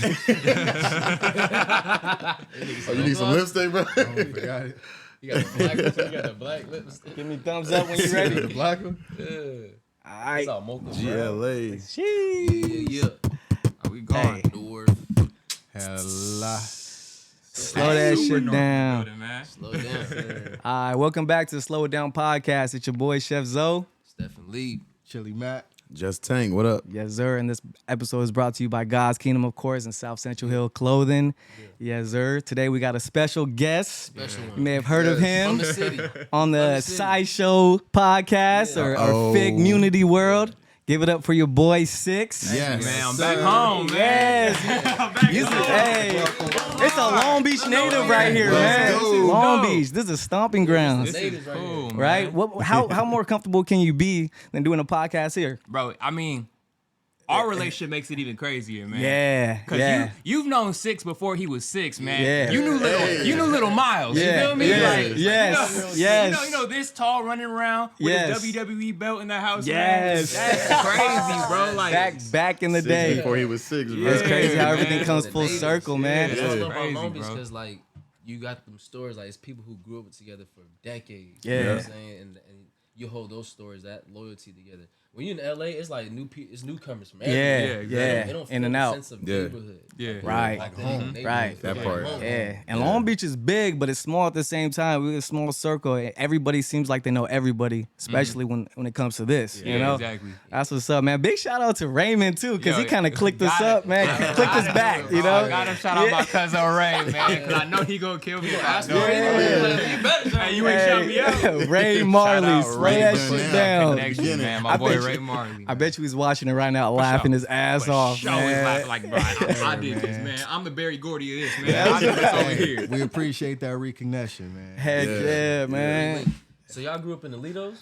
Oh, you need some lipstick, bro? Oh, forgot it. You got the black one, so you got the black lipstick. Give me thumbs up when you're ready. The black one? Yeah. All right. It's all mocha brown. GLA. Sheesh. Yeah. Are we going? Hey. Dwarf. Hella. Slow that shit down. Building, man. Slow down. All right, welcome back to the Slow It Down podcast. It's your boy, Chef Zoe. Stephen Lee. Chili Mac. Just Tank, what up? Yes, sir. And this episode is brought to you by God's Kingdom, of course, and South Central Hill Clothing. Yes, sir. Today we got a special guest. Special You one. may have heard of From him the city. on the city. SIDESHOw podcast or FIGGMUNITYWORld. Give it up for your boy Syxx. Yes. Man, I'm back home, man. Yes. I'm back You home. hey, it's a Long Beach native right here, man. Let's go. Long Dope. Beach. This is stomping grounds. This Natives is right cool, man. Right? How more comfortable can you be than doing a podcast here? Bro, I mean, our relationship makes it even crazier, man. Yeah. Cause Yeah. you've known Syxx before he was Syxx, man. Yeah. You knew little Miles. Yeah. You feel me? Yeah. Like, Yes. You Yes. know this tall running around with Yes. his WWE belt in the house. Yes. Man. That's crazy, bro. Like Back in the Six day. before he was 6, bro. It's crazy how man. everything comes The full natives. circle, man. Yeah. It's all about Crazy, Long Beach bro. because like you got them stories like it's people who grew up together for decades. Yeah. You know what I'm saying? And you hold those stories, that loyalty together. When you're in LA, it's like it's newcomers from everywhere. Yeah, exactly. yeah. They don't feel In and the out. sense of Yeah. neighborhood. Yeah. Right. Like home. Right. That part. Yeah, and Long Beach is big, but it's small at the same time. We're a small circle, and everybody seems like they know everybody, especially when it comes to this. Yeah, you know, exactly. that's what's up, man. Big shout out to Raymond too, because Yo, he kind of clicked us got up, it. man. Clicked us back, you know. I gotta shout out my cousin Ray, man, because I know he gonna kill me if I don't. Hey, you ain't shout me out. Ray Marley, out slow Ray that down shit now. down. Connection, man. My I boy bet Ray you- Marley. I bet you he's watching it right now, laughing his ass off, Show is man. like, bro, I did this, man. I'm the Barry Gordy of this, man. I did this over here. We appreciate that reconnection, man. Heck yeah, man. So y'all grew up in the Lidos?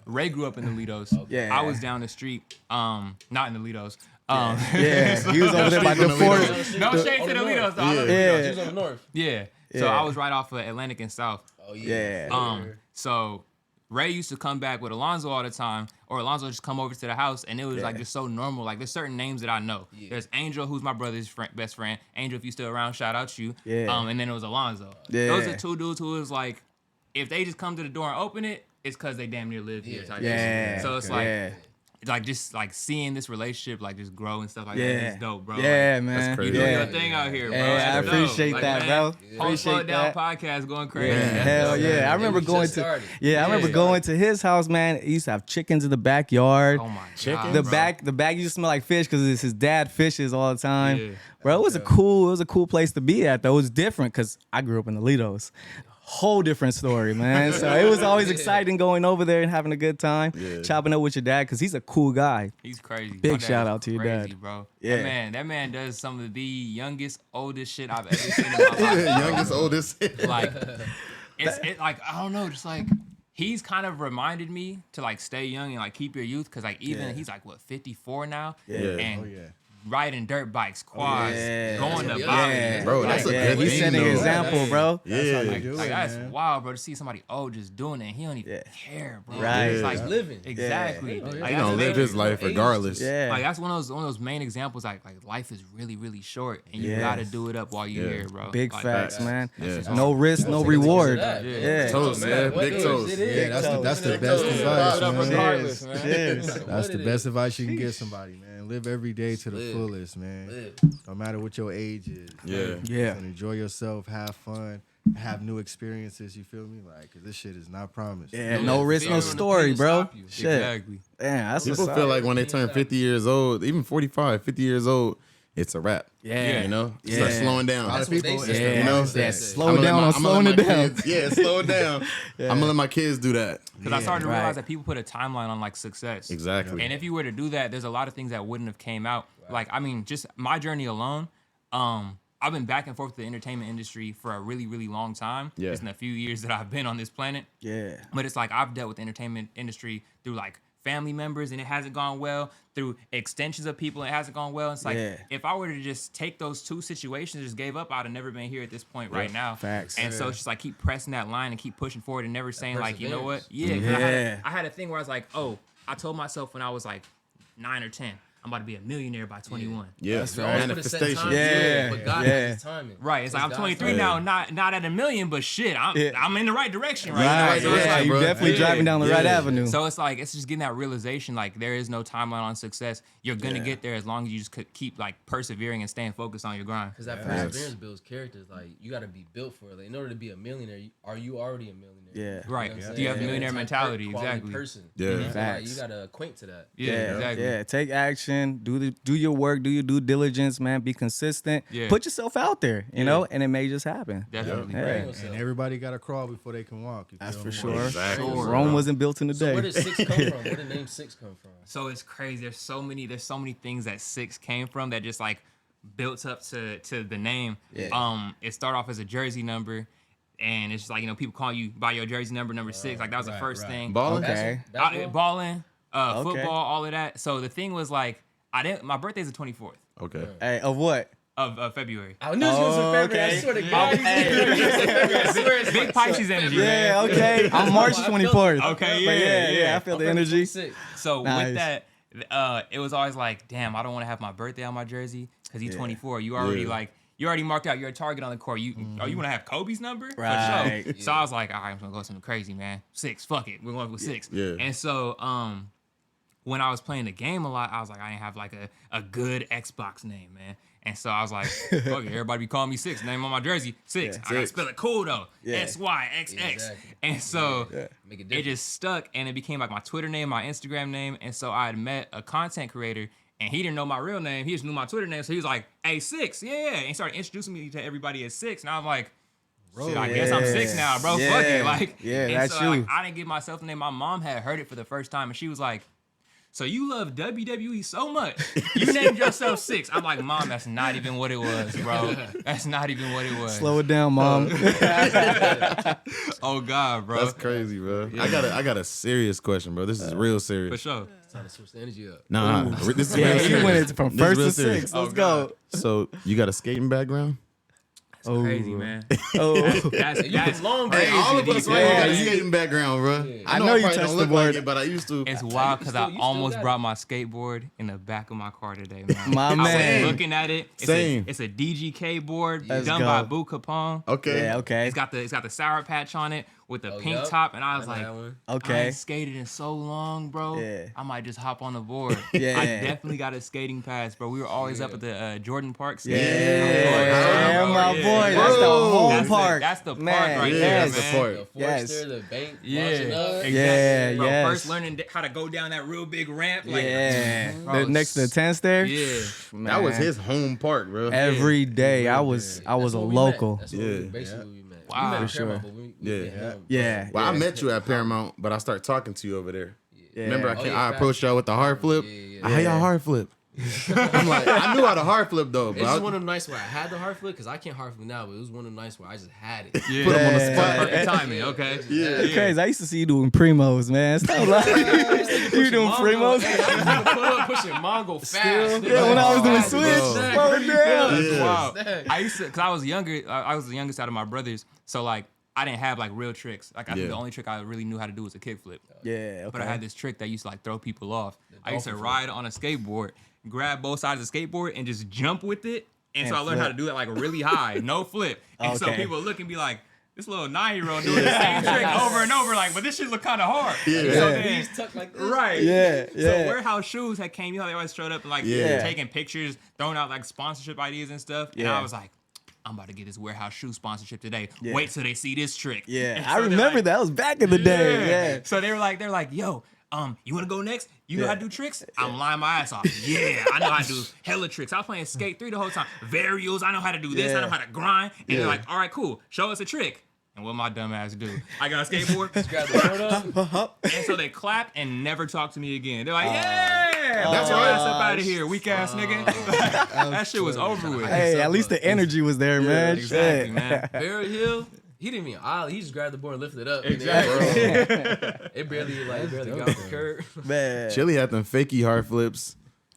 Ray grew up in the Lidos. Yeah. I was down the street, not in the Lidos. Yeah, he was over there by the fort. No shade to the Lidos, though. I love the Yeah. Lidos. He was on the north. Yeah. So Yeah. I was right off of Atlantic and South. Oh yeah. Yeah. So Ray used to come back with Alonzo all the time, or Alonzo just come over to the house, and it was like just so normal. Like there's certain names that I know. Yeah. There's Angel, who's my brother's best friend. Angel, if you still around, shout out you. Yeah. And then it was Alonzo. Yeah. Those are two dudes who was like, if they just come to the door and open it, it's because they damn near live here. Type Yeah. shit. So it's Yeah. like just like seeing this relationship like just grow and stuff like Yeah. that is dope, bro. Yeah, Like, man. crazy. you doing Yeah. your thing out here, bro. Hey, I That's dope. appreciate Like, that, man, bro. Whole Slow Appreciate It Down that. podcast going crazy. Yeah, That's hell dope, yeah. man. I remember we going just to started. I remember going to his house, man. He used to have chickens in the backyard. Oh my Chicken? god. the bro. bag used to smell like fish because his dad fishes all the time. Yeah. Bro, it was a cool place to be at though. It was different because I grew up in the Lidos. Whole different story, man. So it was always exciting going over there and having a good time, chopping up with your dad because he's a cool guy. He's crazy. Big My dad shout is out to your crazy, dad. bro. Yeah. That man does some of the youngest, oldest shit I've ever seen in my life. bro. Youngest, oldest. Like, it's like I don't know, just like he's kind of reminded me to like stay young and like keep your youth because like even he's like what 54 now, Yeah. and Oh, yeah. riding dirt bikes, quads, Yeah. going to Yeah. Bali. Yeah, Bro, that's a yeah, good he's thing, setting an though. example, bro. Yeah. Like, do like it, that's man. wild, bro, to see somebody old just doing it. He don't even Yeah. care, bro. Right. It's like Yeah. living. exactly. Yeah. Like, He that's gonna live amazing. his life regardless. Yeah. Like that's one of those main examples. Like life is really really short, and you Yeah. gotta do it up while you're Yeah. here, bro. Big Like, facts, man. Yeah. No risk, no Take reward. advantage of that. Yeah. Toast, man. Big toast. Yeah, that's the Big best toast. advice, it up man. regardless, man. Cheers. That's the best advice you can give somebody, man. Live every day to the Live. fullest, man. Live. No matter what your age is. Yeah. Yeah. And enjoy yourself, have fun, have new experiences, you feel me? Like, 'cause this shit is not promised. Yeah, no risk, no Fear and story, pain bro. stop you. Shit. Exactly. Damn, that's People what's feel up. like when they turn 50 years old, even 45, 50 years old, it's a wrap. Yeah. You know? Yeah. Start slowing down. A lot of That's what people, they it's say. the You know? mindset. Yeah, Yeah. slow I'ma let down my- on I'ma slowing let it my down. kids- yeah, slow it down. I'm gonna let my kids do that. Because I started to Right. realize that people put a timeline on like success. Exactly. And if you were to do that, there's a lot of things that wouldn't have came out. Like I mean, just my journey alone. I've been back and forth with the entertainment industry for a really, really long time. Yeah. Just in the few years that I've been on this planet. Yeah. But it's like I've dealt with the entertainment industry through like family members and it hasn't gone well, through extensions of people and it hasn't gone well. It's like Yeah. if I were to just take those two situations and just gave up, I'd have never been here at this point right now. Facts. And so it's just like keep pressing that line and keep pushing forward and never saying like, you know what? perseverance. Yeah. 'cause Yeah. I had a thing where I was like, oh, I told myself when I was like 9 or 10, I'm about to be a millionaire by 21. Yeah, That's We right. always put a set time Manifestation. to Yeah, it, but God yeah. has his timing. Right. It's like I'm God's 23 timing. now, not at a million, but shit, I'm in the right direction right Right, now. So it's yeah, like, you bro. definitely Yeah. driving down the right Yeah. avenue. So it's like, it's just getting that realization, like there is no timeline on success. You're gonna get there as long as you just keep like persevering and staying focused on your grind. Because that perseverance builds characters. Like, you got to be built for it. Like, in order to be a millionaire, are you already a millionaire? Yeah. Right. You know what I'm Do you have saying? millionaire Type mentality? quality Exactly. Person. Yeah. So, like, Facts. you got to acquaint to that. Yeah, exactly. Yeah, take action, do your work, do your due diligence, man. Be consistent. Yeah. Put yourself out there, you know, and it may just happen. Definitely. Yeah. And everybody got to crawl before they can walk. You That's feel for me? sure. Exactly. Sure. Rome wasn't built in a So day. where did Syxx come from? Where did the name Syxx come from? So it's crazy. There's so many things that Syxx came from that just like built up to the name. Yeah. It started off as a jersey number, and it's just like, you know, people call you by your jersey number 6. Like that was the first thing. Balling. Okay. Basketball? Balling, Okay. football, all of that. So the thing was like, my birthday's the 24th Okay. Hey, of what? of February. I knew it was in February. okay. I swear to God. I swear it's Big Pisces energy, man. Yeah, okay. I'm March I feel 24th. Okay, But yeah, yeah, I feel the energy. So Nice. with that, it was always like, damn, I don't want to have my birthday on my jersey because he's 24. You already Yeah. you already marked out your target on the court. You want to have Kobe's number? Right. For sure. So I was like, all right, I'm gonna go something crazy, man. 6, fuck it, we're going with 6. Yeah. And so when I was playing the game a lot, I was like, I didn't have like a good Xbox name, man. And so I was like, fuck it, everybody be calling me 6. Name on my jersey, 6. Yeah, I gotta 6. spell it cool though. Yeah. SYXX. Exactly. And so Make it it different. just stuck, and it became like my Twitter name, my Instagram name. And so I had met a content creator, and he didn't know my real name. He just knew my Twitter name. So he was like, hey, Syxx, yeah. And he started introducing me to everybody as Syxx. And I was like, shit, I guess I'm Yeah. 6 now, bro. Yeah. Fuck it. Like, Yeah, and that's so, you. Like, I didn't give myself the name. My mom had heard it for the first time, and she was like, so you love WWE so much, you named yourself Syxx. I'm like, Mom, that's not even what it was, bro. That's not even what it was. Slow it down, Mom. Oh God, bro. That's crazy, bro. I got a serious question, bro. This is real For serious. sure. Time to switch the energy up. Nah, this is Yeah, real you serious. went it from This is first real to serious. 6. Let's Oh, go. So you got a skating background? That's crazy, man. Oh, That's Long Hey, all of us crazy, right here got a Yeah. skating background, bro. I know you probably touched don't the look board. like it, but I used to. It's wild because I you still almost got brought it. my skateboard in the back of my car today, man. My I man. was looking at it. Same. It's a DGK board Let's done go. by Boo Capone. Okay. yeah, okay. It's got the sour patch on it with the Oh, pink yup. top, and I was I know like, that one. I Okay. ain't skated in so long, bro. Yeah. I might just hop on the board. Yeah. I definitely got a skating pass, bro. We were always up at the Jordan Park. Yeah, skating. my Yeah. boy. That's the Bro. home park. That's the park Man, right Yeah, there, that's the man. park. The Yes. Forester, the bank, Yeah, launching up. exactly. Yeah, Bro, yes. First learning how to go down that real big ramp. Like, Yeah. Bro, The next to the 10 stair. Yeah. That was Man. his home park, bro. Every day I was That's a where we local. Met. That's where Yeah. we basically we met. Wow. We met For at sure. Paramount, but we Yeah. met him. Yeah. Well, I yeah. met you at Paramount, but I started talking to you over there. Yeah. Remember, Oh, yeah, I approached y'all with the hard flip. Yeah. How y'all hard flip? I'm like, I knew how to hard flip though, It's but just I one of them nights where I had the hard flip because I can't hard flip now, but it was one of them nights where I just had it. Yeah. put him on the Yeah. spot. Perfect timing. Okay. Yeah. Crazy. I used to see you doing primos, man. Stop lying. You doing primos? Hey, I was pull up pushing Mongo fast. nigga. Yeah, when I was doing Fast, switch. bro. Slow it down. That's Yeah. wild. Dang. I used to, cause I was younger. I was the youngest out of my brothers, so like I didn't have like real tricks. Like I think Yeah. the only trick I really knew how to do was a kickflip. Yeah, okay. But I had this trick that used to like throw people off. I used to dolphin ride on a skateboard, grab both sides of the skateboard, and just jump with it. And so I And learned how flip. to do it like really high, no flip. And so Okay. people look and be like, this little 9-year-old doing the same trick over and over, like, but this shit look kind of hard. Yeah. So Yeah. then- He's tucked like this. right. Yeah, So yeah. warehouse shoes had came, you know, they always showed up and like Yeah. taking pictures, throwing out like sponsorship ideas and stuff. And Yeah. I was like, I'm about to get this warehouse shoe sponsorship today. Yeah. Wait till they see this trick. Yeah, And I so they're remember like, that. Was back in the day. Yeah. So they're like, yo, you wanna go next? You know how to do tricks? I'm lying my ass off. Yeah, I know how to do hella tricks. I was playing Skate 3 the whole time. Varials, I know how to do this. I Yeah. know how to grind. And Yeah. they're like, all right, cool. Show us a trick. And what my dumb ass do? I got a skateboard. Grab the board up. And so they clap and never talk to me again. They're like, yeah, That's your right. ass up out of here, weak ass nigga. that shit was over with. Hey, at least the energy was there, man. Exactly, Shit. man. Barry Hill, he didn't even aisle. He just grabbed the board and lifted it up. And Exactly. then, it barely got off the curb. Man. Chili had them fakey hard flips.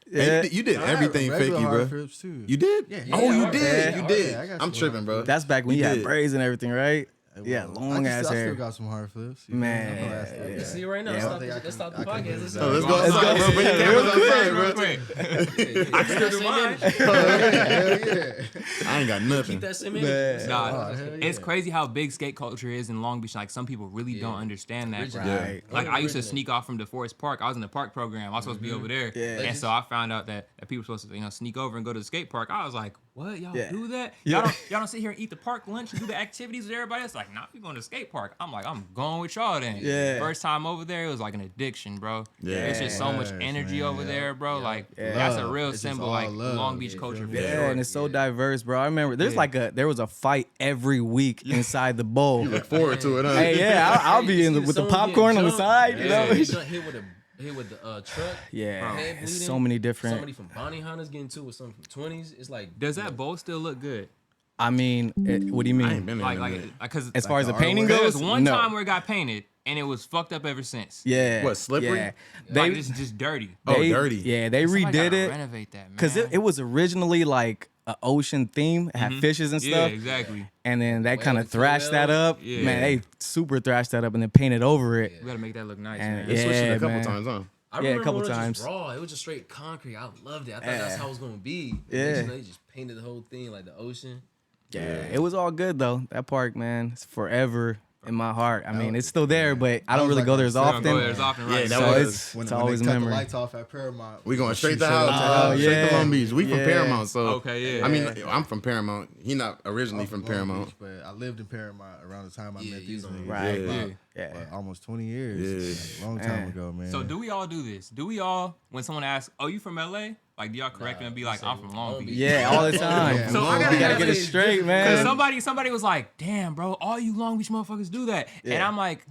Yeah. And you did everything Regular fakey, hard bro. flips, too. You did? Yeah, Oh, you yeah, did. yeah. You Oh, did. yeah, I got I'm some tripping, bro. That's back when You you had did. braids and everything, right? Yeah, long ass I still hair. got some hard flips. Man, You see right now. Yeah. Let's stop the I can podcast. do Let's that. Oh, let's go. go outside, bro. Bring the cameras outside, bro. Real quick. I can still do mine. Hell yeah. I ain't got nothing. Keep that same Man. energy. Nah, Oh, hell it's yeah. crazy how big skate culture is in Long Beach. Like some people really don't understand that. Original. Yeah. Right. Like I used to Original. sneak off from DeForest Park. I was in the park program. I was supposed to be over there. Yeah. And so I found out that people were supposed to sneak over and go to the skate park. I was like, what? Y'all Yeah. do that? Yeah. Y'all don't sit here and eat the park lunch and do the activities with everybody else? Like, nah, we going to the skate park. I'm like, I'm going with y'all then. Yeah. First time over there, it was like an addiction, bro. Yeah. It's just so much Yes, energy man. over there, bro. Yeah. Like Yeah. that's a Love. real It's just symbol, all like love. Long Beach You culture feel for me? Yeah, sure. and it's so diverse, bro. I remember there's Yeah. there was a fight every week inside the bowl. You look forward to it, huh? Hey, yeah, I'll be in with the Someone getting popcorn on the jumped. side, you Yeah. know. Get hit with the truck. Yeah, Head it's bleeding. so many different. Somebody from Bounty Hunters getting to it with something from 20s. It's like Does that bowl still look good? I mean, what do you I mean? ain't been there. Like, because As far as the the painting artwork? there goes, was one no. time where it got painted and it was fucked up ever since. Yeah. What, slippery? Yeah. Like They, just dirty. Oh, they- dirty. Yeah, they Somebody redid gotta it Renovate that, man. because it was originally like an ocean theme. It had fishes and Yeah, stuff. exactly. And then that Whale kind of and thrashed that female. up. Yeah. Man, they super thrashed that up and then painted over it. We gotta make that look nice, And man. They switched it Yeah, a couple man. times, huh? I Yeah, a remember couple when it was times. just raw. It was just straight concrete. I loved it. I thought Yeah. that's how it was gonna be. Yeah. They just painted the whole thing like the ocean. Yeah, it was all good though. That park, man, it's forever in my heart. I mean, it's still there, but I don't was really like go our there as We don't often. go there as often, right? Yeah, that So was- it's When always they a cut memory. the lights off at Paramount, We going straight shoot to house, out. straight yeah. to Long Beach. We from Yeah. Paramount, so Okay, yeah. I mean, I'm from Paramount. He not originally from Long Paramount. Beach, but I lived in Paramount around the time I Yeah, met you these don't- niggas. Right. Yeah. Yeah. But almost 20 years. Yeah. Like, long time ago, man. So do we all do this? Do we all, when someone asks, "Oh, you from LA?" Like, do y'all correct them and be like, "I'm from Long Beach"? Yeah, all the time. Yeah. So I you gotta gotta ask get it this, straight, Because man. somebody was like, "Damn, bro, all you Long Beach motherfuckers do that," and Yeah. I'm like,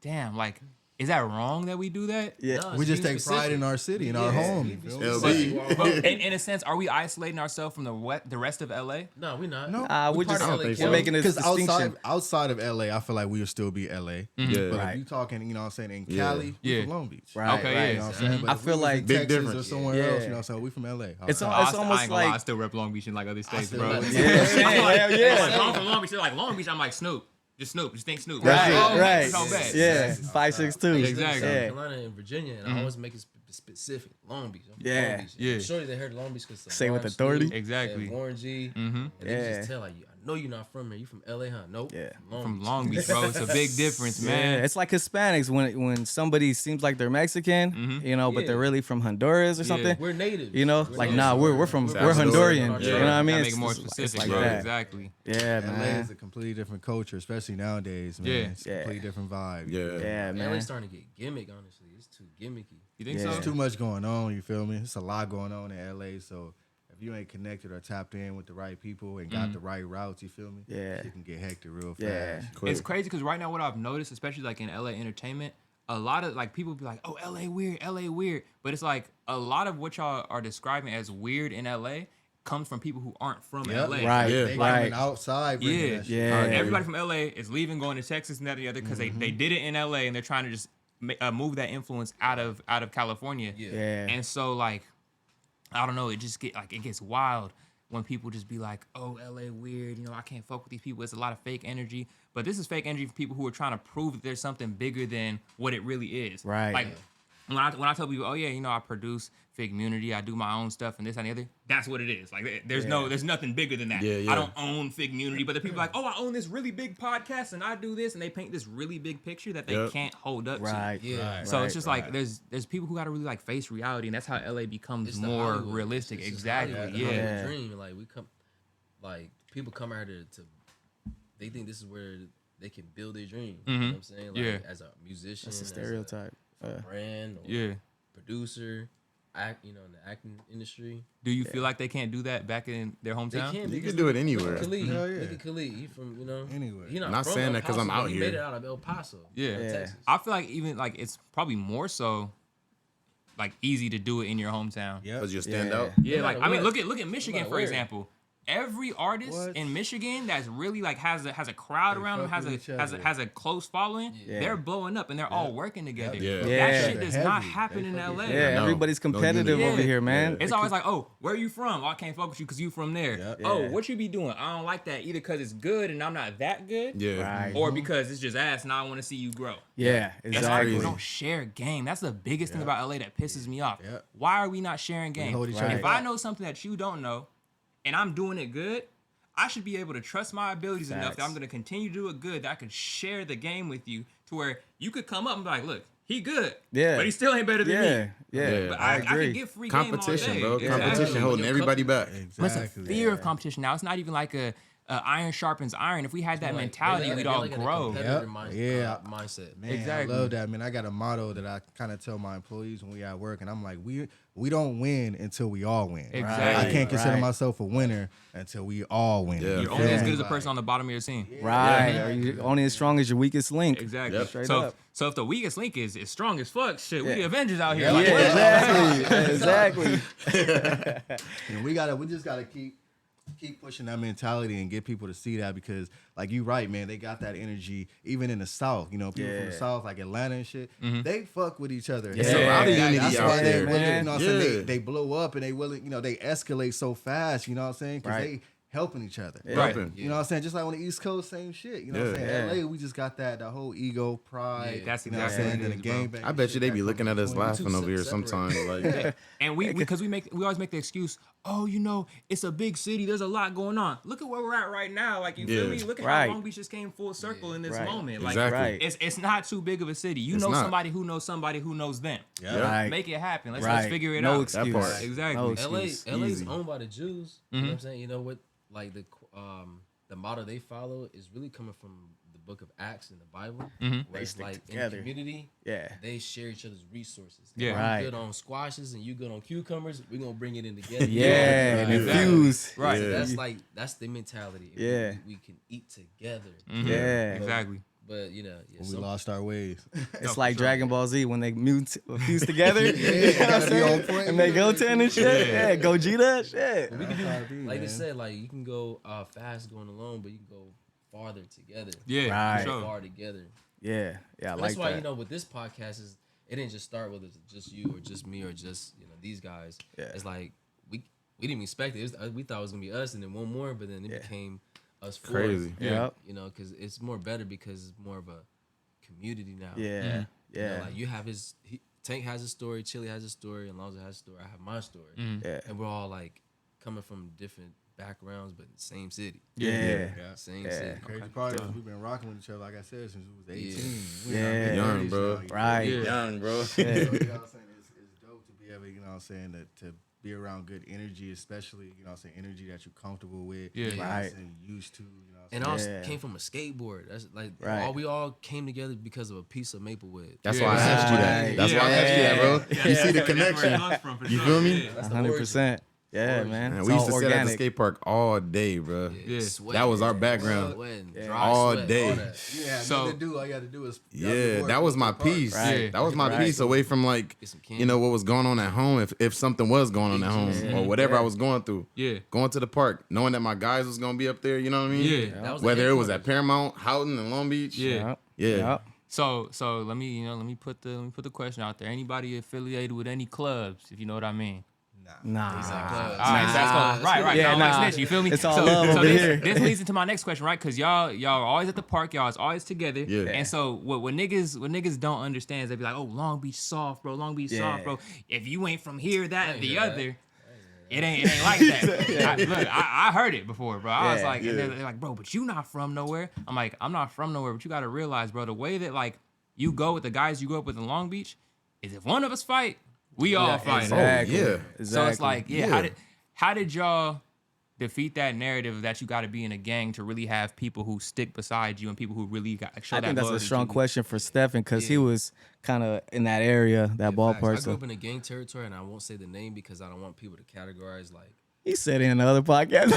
"Damn, like, is that wrong that we do that?" Yeah. No, we it's just being take pride specific. in our city, in our Yeah. home. Be you feel me? LB. But in a sense, are we isolating ourselves from the rest of LA? No, we're not. No. We're part just of LA think so. we're making this Because distinction. outside of LA, I feel like we would still be LA. Yeah. But Right. if you talking, you know what I'm saying, in Yeah. Cali, we Yeah. from Long Beach. Right, Okay, right. yeah. You know what I'm saying? But I if we feel was like- in Big Texas difference. or somewhere Yeah. else, you know what I'm saying, we from LA. It's All all- right. it's I almost ain't gonna lie, I like still rep Long Beach in like other states, still bro. rep- yeah, hell yeah. Like, I'm from Long Beach. They're like Long Beach. I'm like Snoop. Just Snoop. Just think Snoop. Right, Oh, right. It's so bad. Yeah, 5'6" Exactly. South Yeah. Carolina and Virginia, and I always make it specific. Long Beach. I'm from Yeah. Long Beach. Yeah. I'm sure they heard Long Beach because Say with authority. Exactly. Warren G. Mm-hmm. And they Yeah. just tell like, I know you're not from here. You from LA, huh? Nope. Yeah. From Long Beach, bro. It's a big difference, Yeah, man. it's like Hispanics when somebody seems like they're Mexican, you know, but Yeah. they're really from Honduras or something. We're native. You know, like nah, we're natives. from we're Absolutely. Honduran. Yeah. You know what I mean? Gotta make It's it more just- it's specific, like bro. that. Exactly. Yeah, LA man. is a completely different culture, especially nowadays, man. Yeah. It's a Yeah. completely different vibe. Yeah. Yeah, LA's man. starting to get gimmick, honestly. It's too gimmicky. You think Yeah. so? There's too much going on, you feel me? It's a lot going on in LA, so if you ain't connected or tapped in with the right people and got the right routes, you feel me? Yeah. Shit can get hectic real Yeah. fast. It's crazy because right now what I've noticed, especially like in LA entertainment, a lot of like people be like, "Oh, LA weird, LA weird," but it's like a lot of what y'all are describing as weird in LA comes from people who aren't from Yep. LA. Right. Yeah. They Right. coming outside bringing Yeah. that shit. Yeah. Everybody from LA is leaving, going to Texas and that and the other because they did it in LA and they're trying to just move that influence out of California. Yeah. And so like, I don't know, it gets wild when people just be like, "Oh, LA weird, you know, I can't fuck with these people." It's a lot of fake energy, but this is fake energy for people who are trying to prove that there's something bigger than what it really is. Right. Like when I tell people, "Oh yeah, you know, I produce FIGGMUNITY, I do my own stuff and this and the other," that's what it is. Like there's nothing bigger than that. Yeah, yeah. I don't own FIGGMUNITY, but the people are like, "Oh, I own this really big podcast and I do this," and they paint this really big picture that they Yep. can't hold up Right. to. Yeah. Right. So it's just like there's people who got to really like face reality, and that's how LA becomes It's the more Hollywood. realistic. It's just Exactly. Hollywood, the Yeah. Hollywood dream. Like we come, like people come out here to they think this is where they can build their dream. You know what I'm saying? Like, Yeah. as a musician, That's a as stereotype. a brand, or Yeah. producer, in the acting industry. Do you feel like they can't do that back in their They hometown? can. You because can do it Look anywhere. at Khalid. Hell yeah. Look at Khalid. He from Anywhere. He not Not from saying El that 'cause I'm Paso, out but he here. made it out of El Paso. Yeah. Texas. I feel like even like it's probably more so like easy to do it in your hometown. Yep. Because you stand Yeah. out. Yeah, No like matter I mean, what. look at Michigan matter for where. example. every artist in Michigan that's really like has a crowd around them, has a close following, they're blowing up and they're all working together. That shit does not happen in LA. Yeah, everybody's competitive over here, man. It's always like, oh, where are you from? Oh, I can't fuck with you because you from there. Oh, what you be doing? I don't like that either because it's good and I'm not that good. Or because it's just ass and I want to see you grow. Exactly. We don't share game. That's the biggest thing about LA that pisses me off. Why are we not sharing game? If I know something that you don't know and I'm doing it good, I should be able to trust my abilities enough that I'm going to continue to do it good, that I could share the game with you to where you could come up and be like, look, he good, but he still ain't better than me. But I can get free competition, game all day. bro. Competition holding everybody back. But it's a fear of competition now. It's not even like a iron sharpens iron. If we had that mentality, we'd all grow. Mindset. Man, Exactly. I love that, man. I got a motto that I kind of tell my employees when we at work, and I'm like, we don't win until we all win. Exactly. I can't consider myself a winner until we all win. You're only as good as the person on the bottom of your team. Are you only as strong as your weakest link? Exactly. Straight So up. So if the weakest link is strong as fuck, shit, we the Avengers out here. Exactly. And we just gotta keep pushing that mentality and get people to see that, because like you right, man, they got that energy even in the South. You know, people from the South, like Atlanta and shit, they fuck with each other. It's a lot of unity That's out why they there. willing, you know what I'm saying? They blow up and they willing, you know, they escalate so fast, you know what I'm saying? Because they helping each other. Right. You know what I'm saying? Just like on the East Coast, same shit. You know what I'm saying? LA, we just got that whole ego, pride. That's you know what I'm saying? And the game bang I bet you shit they that be looking comes at us between. laughing over here separate. sometimes. Like, And because we always make the excuse, oh, you know, it's a big city, there's a lot going on. Look at where we're at right now. Like, you feel me? Look at how Long Beach just came full circle in this moment. Like, Exactly. it's not too big of a city. You know not. somebody who knows somebody who knows them. Right. Make it happen. Let's Right. figure it No out. excuse. That part. Exactly. No excuse. LA's Easy. owned by the Jews. You know what I'm saying? You know what? Like the model they follow is really coming from the book of Acts in the Bible. Where it's stick like together. in the community, they share each other's resources. Yeah. If Right. you good on squashes and you good on cucumbers, we're gonna bring it in together. And infuse. Right. So that's the mentality. If we can eat together. Yeah. Exactly. But you know, We lost our ways. It's like Dragon Ball Z when they fuse together. You know what I'm gotta be on saying? point. And make Goten and shit. Yeah, Gogeta, shit. like they said, like you can go fast going alone, but you can go farther together. Yeah. Right. For sure. Far together. Yeah, I But like that's why that. you know with this podcast it didn't just start with just you or just me or just these guys. Yeah. It's like we didn't even expect it. We thought it was gonna be us and then one more, but then it became us four. Crazy. Yep. You know, because it's more better because it's more of a community now. Yeah, You know, yeah. like you have Tank has a story, Chili has a story, Alonzo has a story. I have my story, Yeah. and we're all like coming from different backgrounds, but same city. Yeah. Same city. Crazy part is we've been rocking with each other, like I said, since we was 18. Yeah. We Young, bro. Right. Young, bro. You know what I'm saying? It's dope to be able, you know what I'm saying, to be around good energy, especially, you know what I'm saying, energy that you're comfortable with. Yeah. You know what I'm Right. saying, used to, you know what I'm And saying? all came from a skateboard. That's like Right. we all came together because of a piece of Maplewood. That's why I asked you that. That's why I asked you that, bro. You see the connection. You feel me? 100%. Yeah, man. Man, It's we used all to sit at the organic. skate park all day, bro. Yeah. Sweat, That was our background. sweating, dry All sweat, day. all that. You had So- nothing to do. All you had to do is Yeah, that was my piece. Right. That was my Right. piece away from like, Get some you know, what was going on at home. If something was going on at home or whatever I was going through. Yeah. Going to the park, knowing that my guys was gonna be up there. You know what I mean? Yeah. That was the Whether it was at headquarters. Paramount, Houghton, and Long Beach. Yeah. Yeah. So let me put the question out there. Anybody affiliated with any clubs, if you know what I mean? Nah. All right, so that's cool. Right. Yeah, Y'all nah. snitch, you feel me? It's all love over here. This leads into my next question, right? Because y'all are always at the park, y'all is always together. Yeah. And so what niggas don't understand is they be like, oh, Long Beach soft, bro. Long Beach soft, bro. If you ain't from here, that, and the other. It ain't like that. I heard it before, bro. I was like, and they're like, bro, but you not from nowhere. I'm like, I'm not from nowhere, but you got to realize, bro, the way that like you go with the guys you grew up with in Long Beach is if one of us fight, we all fight. Exactly. yeah. Exactly. So it's like, how did y'all defeat that narrative that you got to be in a gang to really have people who stick beside you and people who really got show I that think that's a loyalty strong to you? question for Stefan because he was kind of in that area, that Facts. ballpark. I grew So up in a gang territory, and I won't say the name because I don't want people to categorize like. he said it in the other podcast.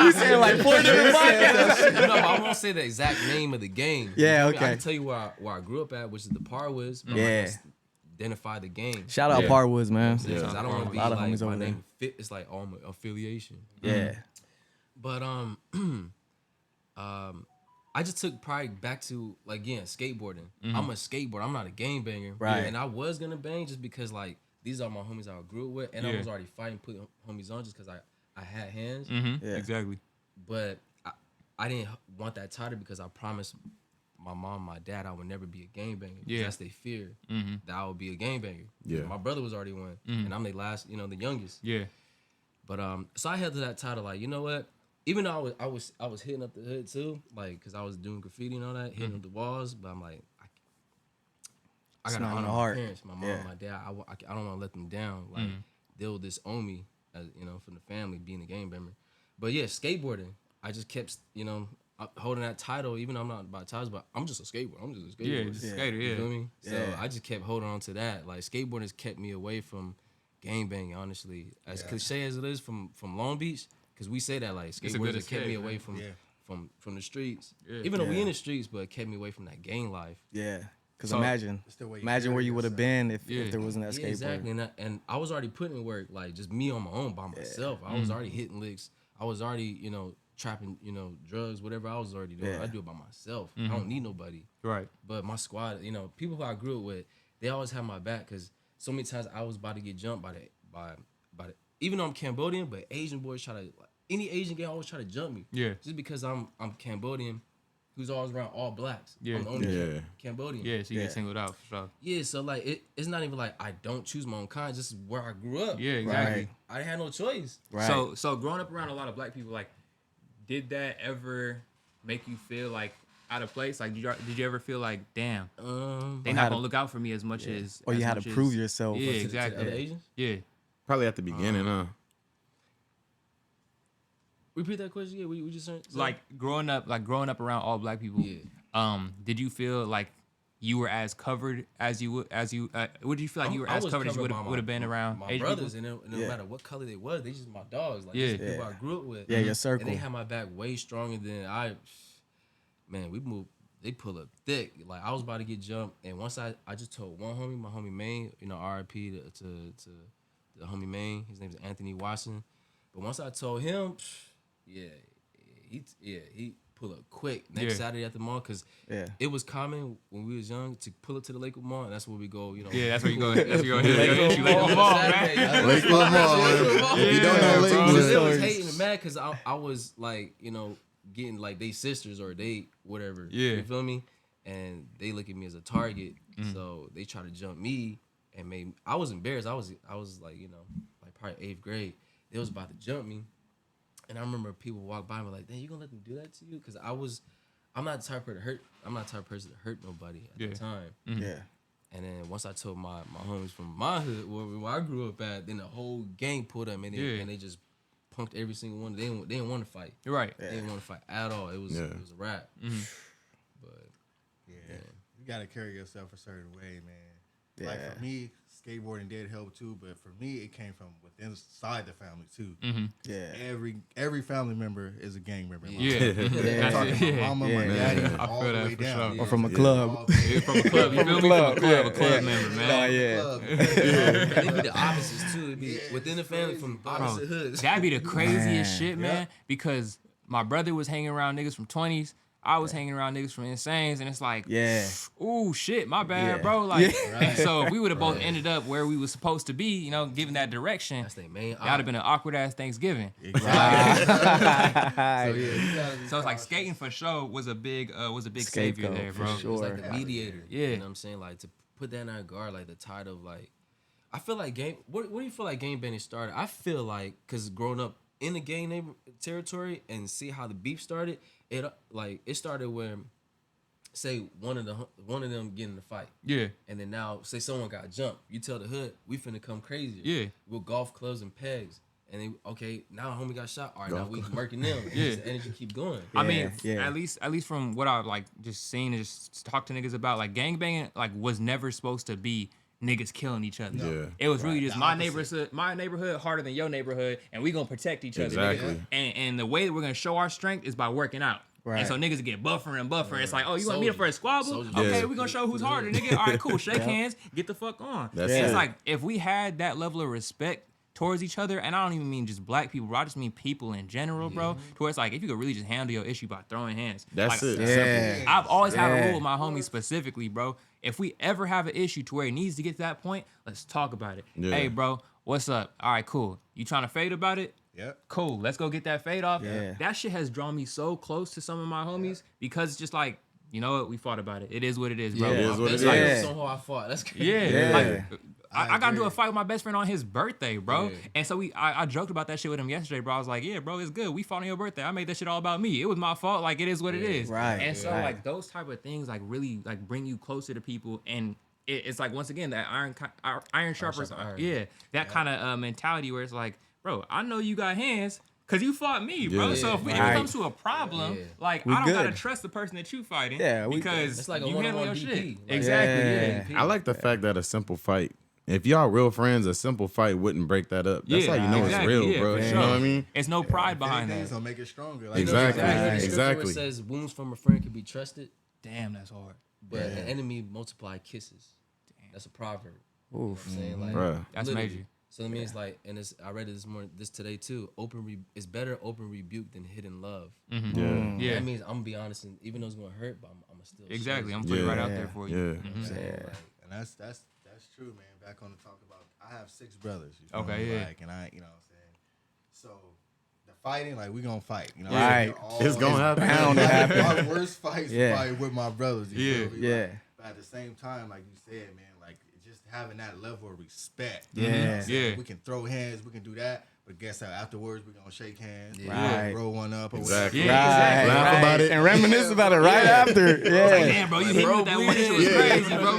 He said like 4 different podcasts. No, I won't say the exact name of the gang. Yeah, You feel me? okay. I can tell you where I grew up at, which is the Parwoods. But I'm Yeah. not gonna identify the gang. Shout out Parwoods, man. Because I don't want to be A lot of like homies my over there. name fit. It's like all my affiliation. Yeah. But I just took pride back to like again skateboarding. I'm a skateboarder. I'm not a game banger. Right. And I was gonna bang just because like these are my homies I grew up with, and I was already fighting putting homies on just because I had hands. Yeah. Exactly. But I didn't want that title because I promised my mom, my dad, I would never be a game banger. Yeah. That's their fear that I would be a game banger. Yeah. My brother was already one, and I'm the last, the youngest. Yeah. But so I held to that title, like, you know what? Even though I was hitting up the hood too, like, cause I was doing graffiti and all that, hitting up the walls. But I'm like, I gotta honor my parents, my mom, my dad. I don't want to let them down. Like they'll disown me, as from the family being a game banger. But yeah, skateboarding. I just kept, holding that title. Even though I'm not about titles, but I'm just a skateboarder. I'm just a skateboarder. Yeah, just a skater. Yeah. You feel me? So I just kept holding on to that. Like skateboarding has kept me away from game banging. Honestly, as cliche as it is from Long Beach. Because we say that, like, skateboarders have kept me away from the streets. Yeah. Even though we in the streets, but it kept me away from that gang life. Yeah. Because imagine where you would have been if there wasn't that skateboard. Exactly. And I was already putting in work, like, just me on my own by myself. I was already hitting licks. I was already, trapping, drugs, whatever I was already doing. I do it by myself. I don't need nobody. Right. But my squad, people who I grew up with, they always have my back because so many times I was about to get jumped by the even though I'm Cambodian, but Asian boys try to, like, any Asian guy always try to jump me. Yeah. Just because I'm Cambodian, who's always around all blacks. Yeah. I'm the only Cambodian. Yeah, so you get singled out for sure. Yeah, so like it's not even like I don't choose my own kind, just where I grew up. Yeah, exactly. I had no choice. Right. So growing up around a lot of black people, like, did that ever make you feel like out of place? Like, did you ever feel like, damn, they not gonna look out for me as much as, or you had to prove yourself? Yeah, exactly. To other Asians? Yeah. Probably at the beginning, huh? Repeat that question again. We just said like growing up around all black people. Yeah. Did you feel like you were as covered as you would you feel like you were as covered as you would have been around my Asian brothers, people? and no matter what color they was, they just my dogs. Like these people I grew up with. Yeah, your circle. And they had my back way stronger than I. Man, we moved. They pull up thick. Like I was about to get jumped, and once I just told one homie, my homie Maine, R.I.P. to the homie Maine. His name is Anthony Watson. But once I told him, he pull up quick next Saturday at the mall because it was common when we was young to pull up to the Lakewood Mall, and that's where we go. Yeah, that's where you go. That's where you go. Lakewood Mall, man. Lakewood Mall. You don't know Lakewood. They was hating and mad because I was like, getting like they sisters or they whatever. Yeah. You feel me? And they look at me as a target, so they try to jump me and I was embarrassed. I was like, like probably 8th grade. They was about to jump me. And I remember people walk by me like, "Damn, you gonna let them do that to you?" Because I'm not the type of person to hurt. I'm not the type of person to hurt nobody at the time. Yeah. And then once I told my homies from my hood where I grew up at, then the whole gang pulled up and they just punked every single one. They didn't want to fight. Right. They didn't want to fight at all. It was a wrap. But you gotta carry yourself a certain way, man. Yeah. Like for me, skateboarding did help too, but for me, it came from within inside the family too. Yeah. Every family member is a gang member. Yeah. I'm talking my mama, my daddy, I all feel the that way for down. sure. Or from a club. From a club. You feel me? From a club member, man. and it'd be the opposites too. It'd be within the family from opposite hoods. That'd be the craziest shit, man. Because my brother was hanging around niggas from 20s. I was hanging around niggas from Insanes, and it's like, ooh, shit, my bad, bro. Like, so if we would have both ended up where we was supposed to be, given that direction, That's their main. that would have been an awkward ass Thanksgiving. So it's like skating for sure was a big savior there, bro. Sure. It was like the mediator. Yeah. You know what I'm saying? Like to put that in our guard, like the title of like, I feel like what do you feel like game banging started? I feel like because growing up in the gang territory and see how the beef started, it started when, say one of them getting in the fight. Yeah. And then now say someone got jumped. You tell the hood, we finna come crazy. Yeah. With golf clubs and pegs. And now homie got shot. All right, now we murking them. Yeah. The energy keep going. I mean, at least from what I've like just seen and just talked to niggas about, like gangbanging like was never supposed to be niggas killing each other. Yeah. It was really just my neighborhood harder than your neighborhood, and we gonna protect each other. Exactly. Nigga. And the way that we're gonna show our strength is by working out. Right. And so niggas get buffer. It's like, oh, you want to meet up for a squabble? Soldiers. Okay, Yeah. we gonna show who's harder, nigga. All right, cool. Shake hands, get the fuck on. That's And it's it. like if we had that level of respect towards each other, and I don't even mean just black people, bro. I just mean people in general, bro. To where it's like, if you could really just handle your issue by throwing hands. That's like, it. Yeah. I've always had a rule with my homies specifically, bro. If we ever have an issue to where it needs to get to that point, let's talk about it. Yeah. Hey, bro, what's up? All right, cool. You trying to fade about it? Yep. Cool. Let's go get that fade off. Yeah. That shit has drawn me so close to some of my homies because it's just like, you know what? We fought about it. It is what it is, bro. It is what it That's is. like Yeah. somehow I fought. That's crazy. Yeah. Like, I got into agree. a fight with my best friend on his birthday, bro. Yeah. And so I joked about that shit with him yesterday, bro. I was like, yeah, bro, it's good. We fought on your birthday. I made that shit all about me. It was my fault. Like, it is what it is. Right. And so, Right. like, those type of things, like, really, like, bring you closer to people. And it's like, once again, that iron sharpers, iron. yeah, that kind of mentality where it's like, bro, I know you got hands. Cause you fought me, bro. Yeah. So if it Right. comes to a problem, Yeah. like We I don't gotta good. trust the person that you fighting, Yeah, we because It's like a you handle your one-on-one shit. DP. Like, Exactly. Yeah. I like the fact that a simple fight, if y'all real friends, a simple fight wouldn't break that up. That's Yeah, how you know exactly, it's real, yeah, bro. for You sure. know what I mean? It's no pride behind Things that. gonna make it stronger. Like, Exactly. You know, the scripture where Exactly. it says wounds from a friend can be trusted, Damn, that's hard. but an enemy multiply kisses. That's a proverb. Oof. You know what I'm saying? Like, Bruh. That's literally. major. So that means like, and it's, I read it this today too. It's better open rebuke than hidden love. Yeah. Yeah, That means I'm gonna be honest, and even though it's gonna hurt, but I'm gonna still exactly. show I'm you. putting it right Yeah. out there for you. Yeah. You know what I'm saying? Yeah. Like, and that's true, man. Back on the talk about, I have 6 brothers. You feel Okay, me? yeah. Like, and I, you know what I'm saying. So the fighting, like, we gonna fight. You know, Yeah. Right. It's gonna happen. bound to happen. My worst fights Yeah. probably with my brothers. You Yeah. feel me? Yeah. Like, but at the same time, like you said, man, like just having that level of respect. Yeah. You know what I'm saying? Yeah. We can throw hands, we can do that. But guess how? Afterwards, we're gonna shake hands, Right. roll one up, or Exactly. whatever. Yeah, exactly. Laugh about it. And reminisce about it right after. Like, Yeah. damn, bro, you hit me with that one. This shit was Yeah. crazy, bro.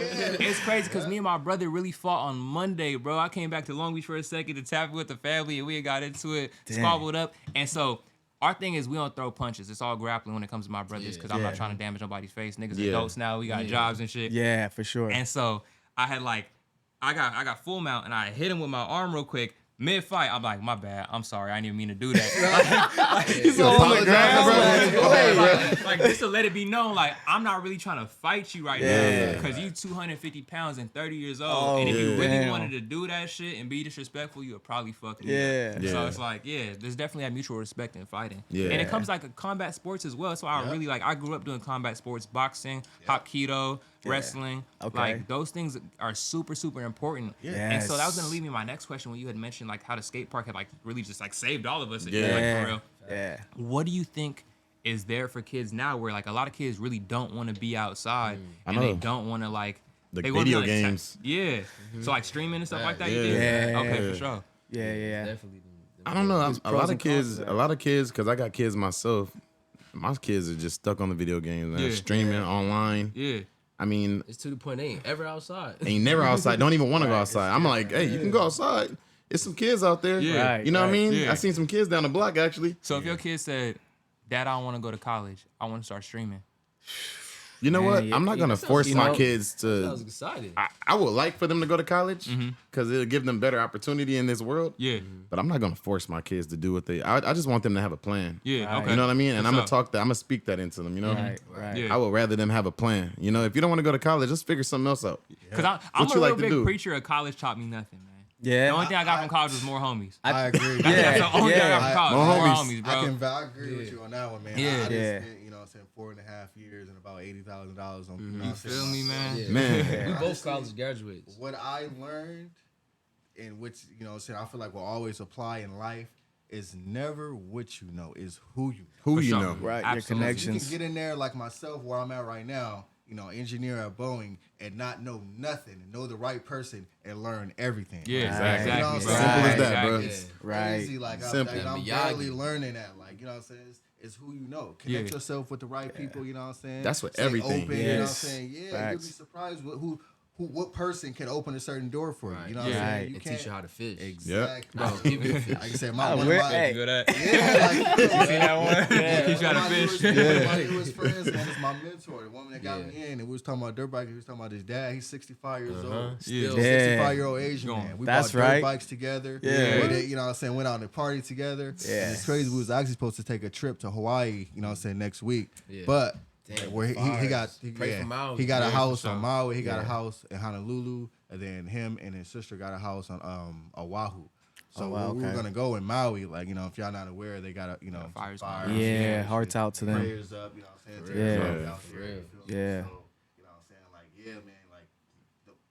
It's crazy because me and my brother really fought on Monday, bro. I came back to Long Beach for a second to tap it with the family, and we had got into it, squabbled up. And so our thing is we don't throw punches. It's all grappling when it comes to my brothers because I'm not trying to damage nobody's face. Niggas Yeah. adults now. We got jobs and shit. Yeah, for sure. And so I had like, I got full mount and I hit him with my arm real quick. Mid fight, I'm like, my bad. I'm sorry. I didn't even mean to do that. He's all on the ground. Like just to let it be known, like I'm not really trying to fight you right Yeah. now because you 250 pounds and 30 years old. Oh, and if you really damn. wanted to do that shit and be disrespectful, you would probably fuck me. Yeah. up. Yeah. So it's like, yeah, there's definitely that mutual respect in fighting. Yeah. And it comes like a combat sports as well. So I really like. I grew up doing combat sports, boxing, hapkido, wrestling. Okay. Like those things are super important. And so that was gonna Yes. lead me to my next question when you had mentioned like how the skate park had like really just like saved all of us. Yeah. Like, Yeah. for real. Yeah. What do you think is there for kids now where like a lot of kids really don't want to be outside I and they know. don't want to like The they wanna be video on a games. Yeah. So like streaming and stuff like that. You Yeah. did? Yeah. Okay, for sure. Yeah, yeah. Definitely. I don't know. There's A pros lot of and cons to kids, because I got kids myself. My kids are just stuck on the video games, man. Yeah. Streaming online. Yeah. I mean, It's to the point they ain't ever outside. ain't never outside. Don't even want to go outside. I'm like, hey, you can go outside. It's some kids out there. Yeah. Right, You know what I mean? Yeah. I seen some kids down the block actually. So if your kid said, "Dad, I don't want to go to college. I want to start streaming." You know Man, what? yeah, I'm not gonna that sounds- force you my know, kids I to. was excited. I would like for them to go to college because it'll give them better opportunity in this world. Yeah. But I'm not gonna force my kids to do what they. I just want them to have a plan. Yeah. Right. Okay. You know what I mean? And For I'm gonna sure. talk that. I'm gonna speak that into them. You know. Right, right. Yeah. I would rather them have a plan. You know, if you don't want to go to college, just figure something else out. Because I'm What a you real like to big do? preacher of college taught me nothing, man. Yeah. The only thing I got from college was more homies. I agree. That's the only thing I got from college. More More homies. homies, bro. I agree with you on that one, man. Yeah. I just Yeah. spent, you know what I'm saying, 4.5 years and about $80,000 on, you know what You I'm saying? feel me, man? Yeah. Man. We both Honestly, college graduates. What I learned, and which, you know what I'm saying, I feel like will always apply in life, is never what you know, is who you know. Who For you sure. know? Right, Absolutely. your You can connections. get in there like myself, where I'm at right now, you know, engineer at Boeing, and not know nothing, and know the right person, and learn everything. Yeah, Exactly. You know exactly. what I'm bro. saying? Simple as that, bro. Exactly. Yeah. Right. Crazy, like Simple. I'm Miyagi. barely learning that, like, you know what I'm saying? It's who you know. Connect Yeah. yourself with the right people, you know what I'm saying? That's what Stay everything. open, you know what I'm Yes. saying? Yeah, you'll Facts. be surprised what person can open a certain door for you. You know what Yeah. I'm saying? Right. You It can't teach you how to fish. exactly. How to keep it fish. Like I said, Oh, one of we're- my hey. Good at. yeah, like See that one? Teach you how to fish. One of my newest friends, man, is my mentor. The woman that got me in, and we was talking about dirt bike. He was talking about his dad. He's 65 years old. Still. Yeah. 65-year-old Asian Going. man. We That's bought dirt right. bikes together. Yeah. We did, you know what I'm saying, went out and party together. Yeah. And it's crazy. We was actually supposed to take a trip to Hawaii, you know what I'm saying, next week. Yeah. But Damn, where he got Pray for Maui. he got a Yeah, house for sure. on Maui, he got Yeah. a house in Honolulu, and then him and his sister got a house on Oahu. So wow, we were okay. gonna go in Maui, like, you know, if y'all not aware, they got a, you know, fires fire. going on. Yeah, hearts out to them. Prayers up, you know what I'm saying? Yeah. Tears up out there, you feel me? Yeah. So, you know what I'm saying? Like, yeah, man, like,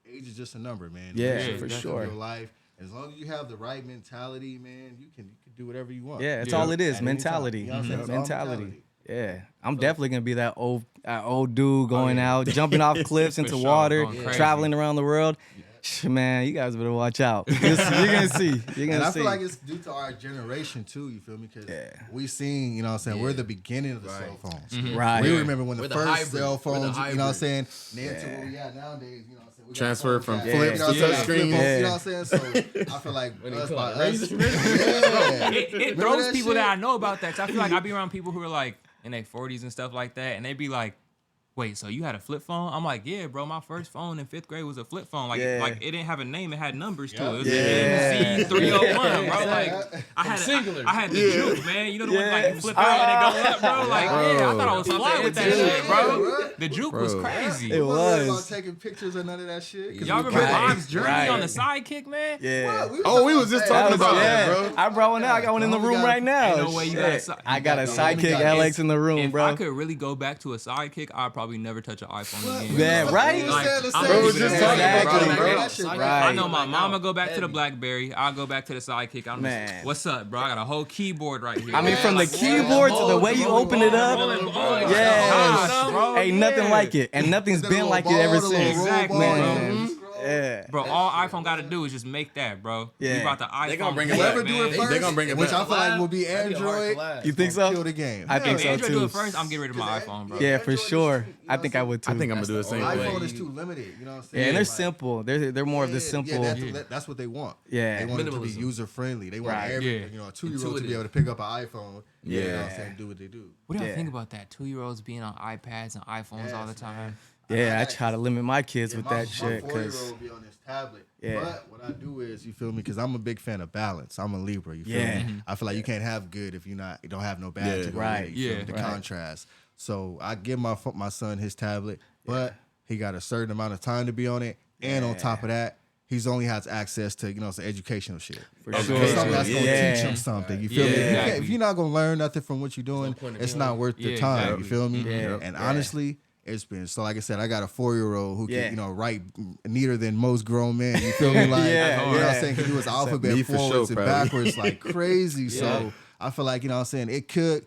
the age is just a number, man. Yeah, Make for you live sure. Your life. As long as you have the right mentality, man, you can do whatever you want. Yeah, that's Yeah. all it is. At any time. Mentality. You know what I'm saying? It's all Mentality. Yeah, I'm definitely gonna be that old dude going out, jumping off cliffs into sure, water, going crazy. traveling around the world. Man, you guys better watch out. You're gonna see. You're gonna And I see. feel like it's due to our generation too, you feel me? Because we seen, you know what I'm saying, we're the beginning of the cell phones. Right. We Yeah. remember when the We're the first hybrid. cell We're the phones, you know what I'm hybrid. saying, then to where we at nowadays, you know what I'm saying? We got Transfer phones from that- flips you know what I'm to saying? touch Flip screens. phones, Yeah. You know what I'm saying? So I feel like When he us call by it us. razor. Yeah. It Remember throws that people shit? that I know about that. 'Cause I feel like I be around people who are like in their 40s and stuff like that, and they be like, "Wait, so you had a flip phone?" I'm like, "Yeah, bro. My first phone in 5th grade was a flip phone. Like, Yeah. like it didn't have a name. It had numbers to it. It was Yeah. a C301, bro. Like, Exactly. I had Singular. I had the juke, man. You know the one like you Yes. flip out and it go up, bro. Like, yeah, I thought I was Bro. fly with that Yeah, shit, bro. bro. The juke was Bro. crazy. It We wasn't worried was. about taking pictures or none of that shit. 'Cause Y'all we remember got- Bob's Journey Right. on the sidekick, man? Yeah. Oh, we was just talking about that, bro. I brought one out. I got one in the We room got- right now. Ain't no way you got a Shit. si- I got a got- sidekick we got- Alex in the room, If bro. I could really go back to a sidekick, I'd probably never touch an iPhone again. Yeah, right? We was saying the I'm same just shit. talking about Exactly, bro. That shit, Right. I know my mama go back to the BlackBerry. I'll go back to the sidekick. I'm Man. just, what's up, bro? I got a whole keyboard right here. I mean, from the Like, keyboard to the way you open it up. Gosh, Yeah, bro, ain't nothing yeah. like it, and nothing's The been little like it ball, ever the little since. roll Exactly, ball, bro. and Man. you scroll. Yeah, Bro, all iPhone got to do is just make that, bro. Yeah. We brought the iPhone. They gonna bring it back, back. Whoever do man. it first, They gonna bring it which back. I feel like will be That'd be a hard Android. collab. you think so? Kill the game. I think If so Android do too. it first, I'm getting rid of my iPhone, bro. Yeah, for Android is- sure. you know I think I would too. I think I'm gonna do the same iPhone thing. is too limited. You know what I'm Yeah, saying? and they're Like, simple. They're more of the simple. that's what they want. Yeah. They want it to be Minimalism. user friendly. They want Right. every, Yeah. you know, a 2-year-old to be Intuitive. able to pick up an iPhone. You know what I'm Yeah. saying? Do what they do. What do y'all Yeah. think about that? 2-year-olds being on iPads and iPhones all the Yes, time. man. Yeah, I try to limit my kids Yeah, with my that shit 4-year-old because be on this tablet. Yeah. But what I do is, you feel me? Because I'm a big fan of balance. I'm a Libra. You feel Yeah. me? I feel like you can't have good if you don't have no bad. Yeah. to go Right. with it, you feel Yeah. me? The Right. contrast. So I give my son his tablet, but he got a certain amount of time to be on it, and on top of that, he's only has access to some educational shit. for Okay. sure. Something that's gonna Yeah. teach him something. You feel Yeah, me? If you can't- exactly. If you're not gonna learn nothing from what you're doing, point in it's doing not it. worth the Yeah, time. exactly. You feel me? Yeah. And Yeah. honestly, it's been so. Like I said, I got a 4-year-old who Yeah. can write neater than most grown men. You feel me? Like Yeah, you know what I'm yeah. saying? Can do his alphabet Me for sure, forwards and probably. backwards like crazy. So I feel like what I'm saying,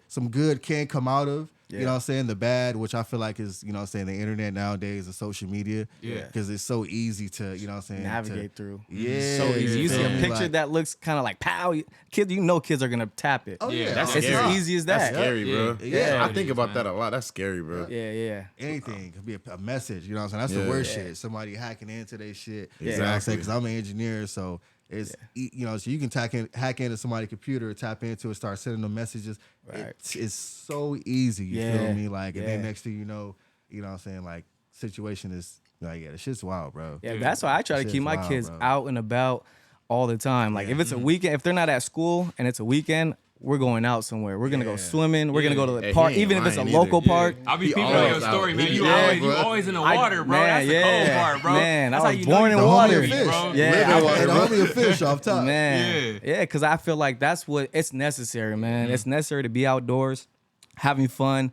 some good can come out of. You know what I'm saying? The bad, which I feel like is, what I'm saying, the internet nowadays and social media. Yeah. Because it's so easy to, what I'm saying, Navigate through. Yeah. So easy. You see feel a me? picture Like- that looks kind of like pow. Kids, kids are gonna tap it. Oh, Yeah, yeah. that's It's scary. as easy as That's that. scary, bro. Yeah. I think about that a lot. That's scary, bro. Yeah. Anything could be a message, you know what I'm saying? That's the Yeah. worst shit. Somebody hacking into their shit. Yeah. You know what I'm saying? Exactly. Because I'm an engineer, so it's so you can hack into somebody's computer, tap into it, start sending them messages. Right. It's so easy. You Yeah. feel me? Like, and then Yeah. next thing you know what I'm saying? Like, situation is like, the shit's wild, bro. Yeah, that's why I try to Shit's keep my wild, kids bro. out and about all the time. Like if it's a weekend, if they're not at school and it's a weekend, we're going out somewhere. We're gonna go swimming. We're gonna go to the Hey, park, he ain't even if it's a lying local either. park. I'll be He peeping on your always story, out. man. He You out, always, bro. you always in the water, bro. Man, That's the cold part, bro. Man, That's I how was you born know in you water. hungry, Fish. bro. Yeah, Living I- water. Hey, don't be a fish off top. Man, yeah, because I feel like that's what it's necessary, man. It's necessary to be outdoors, having fun,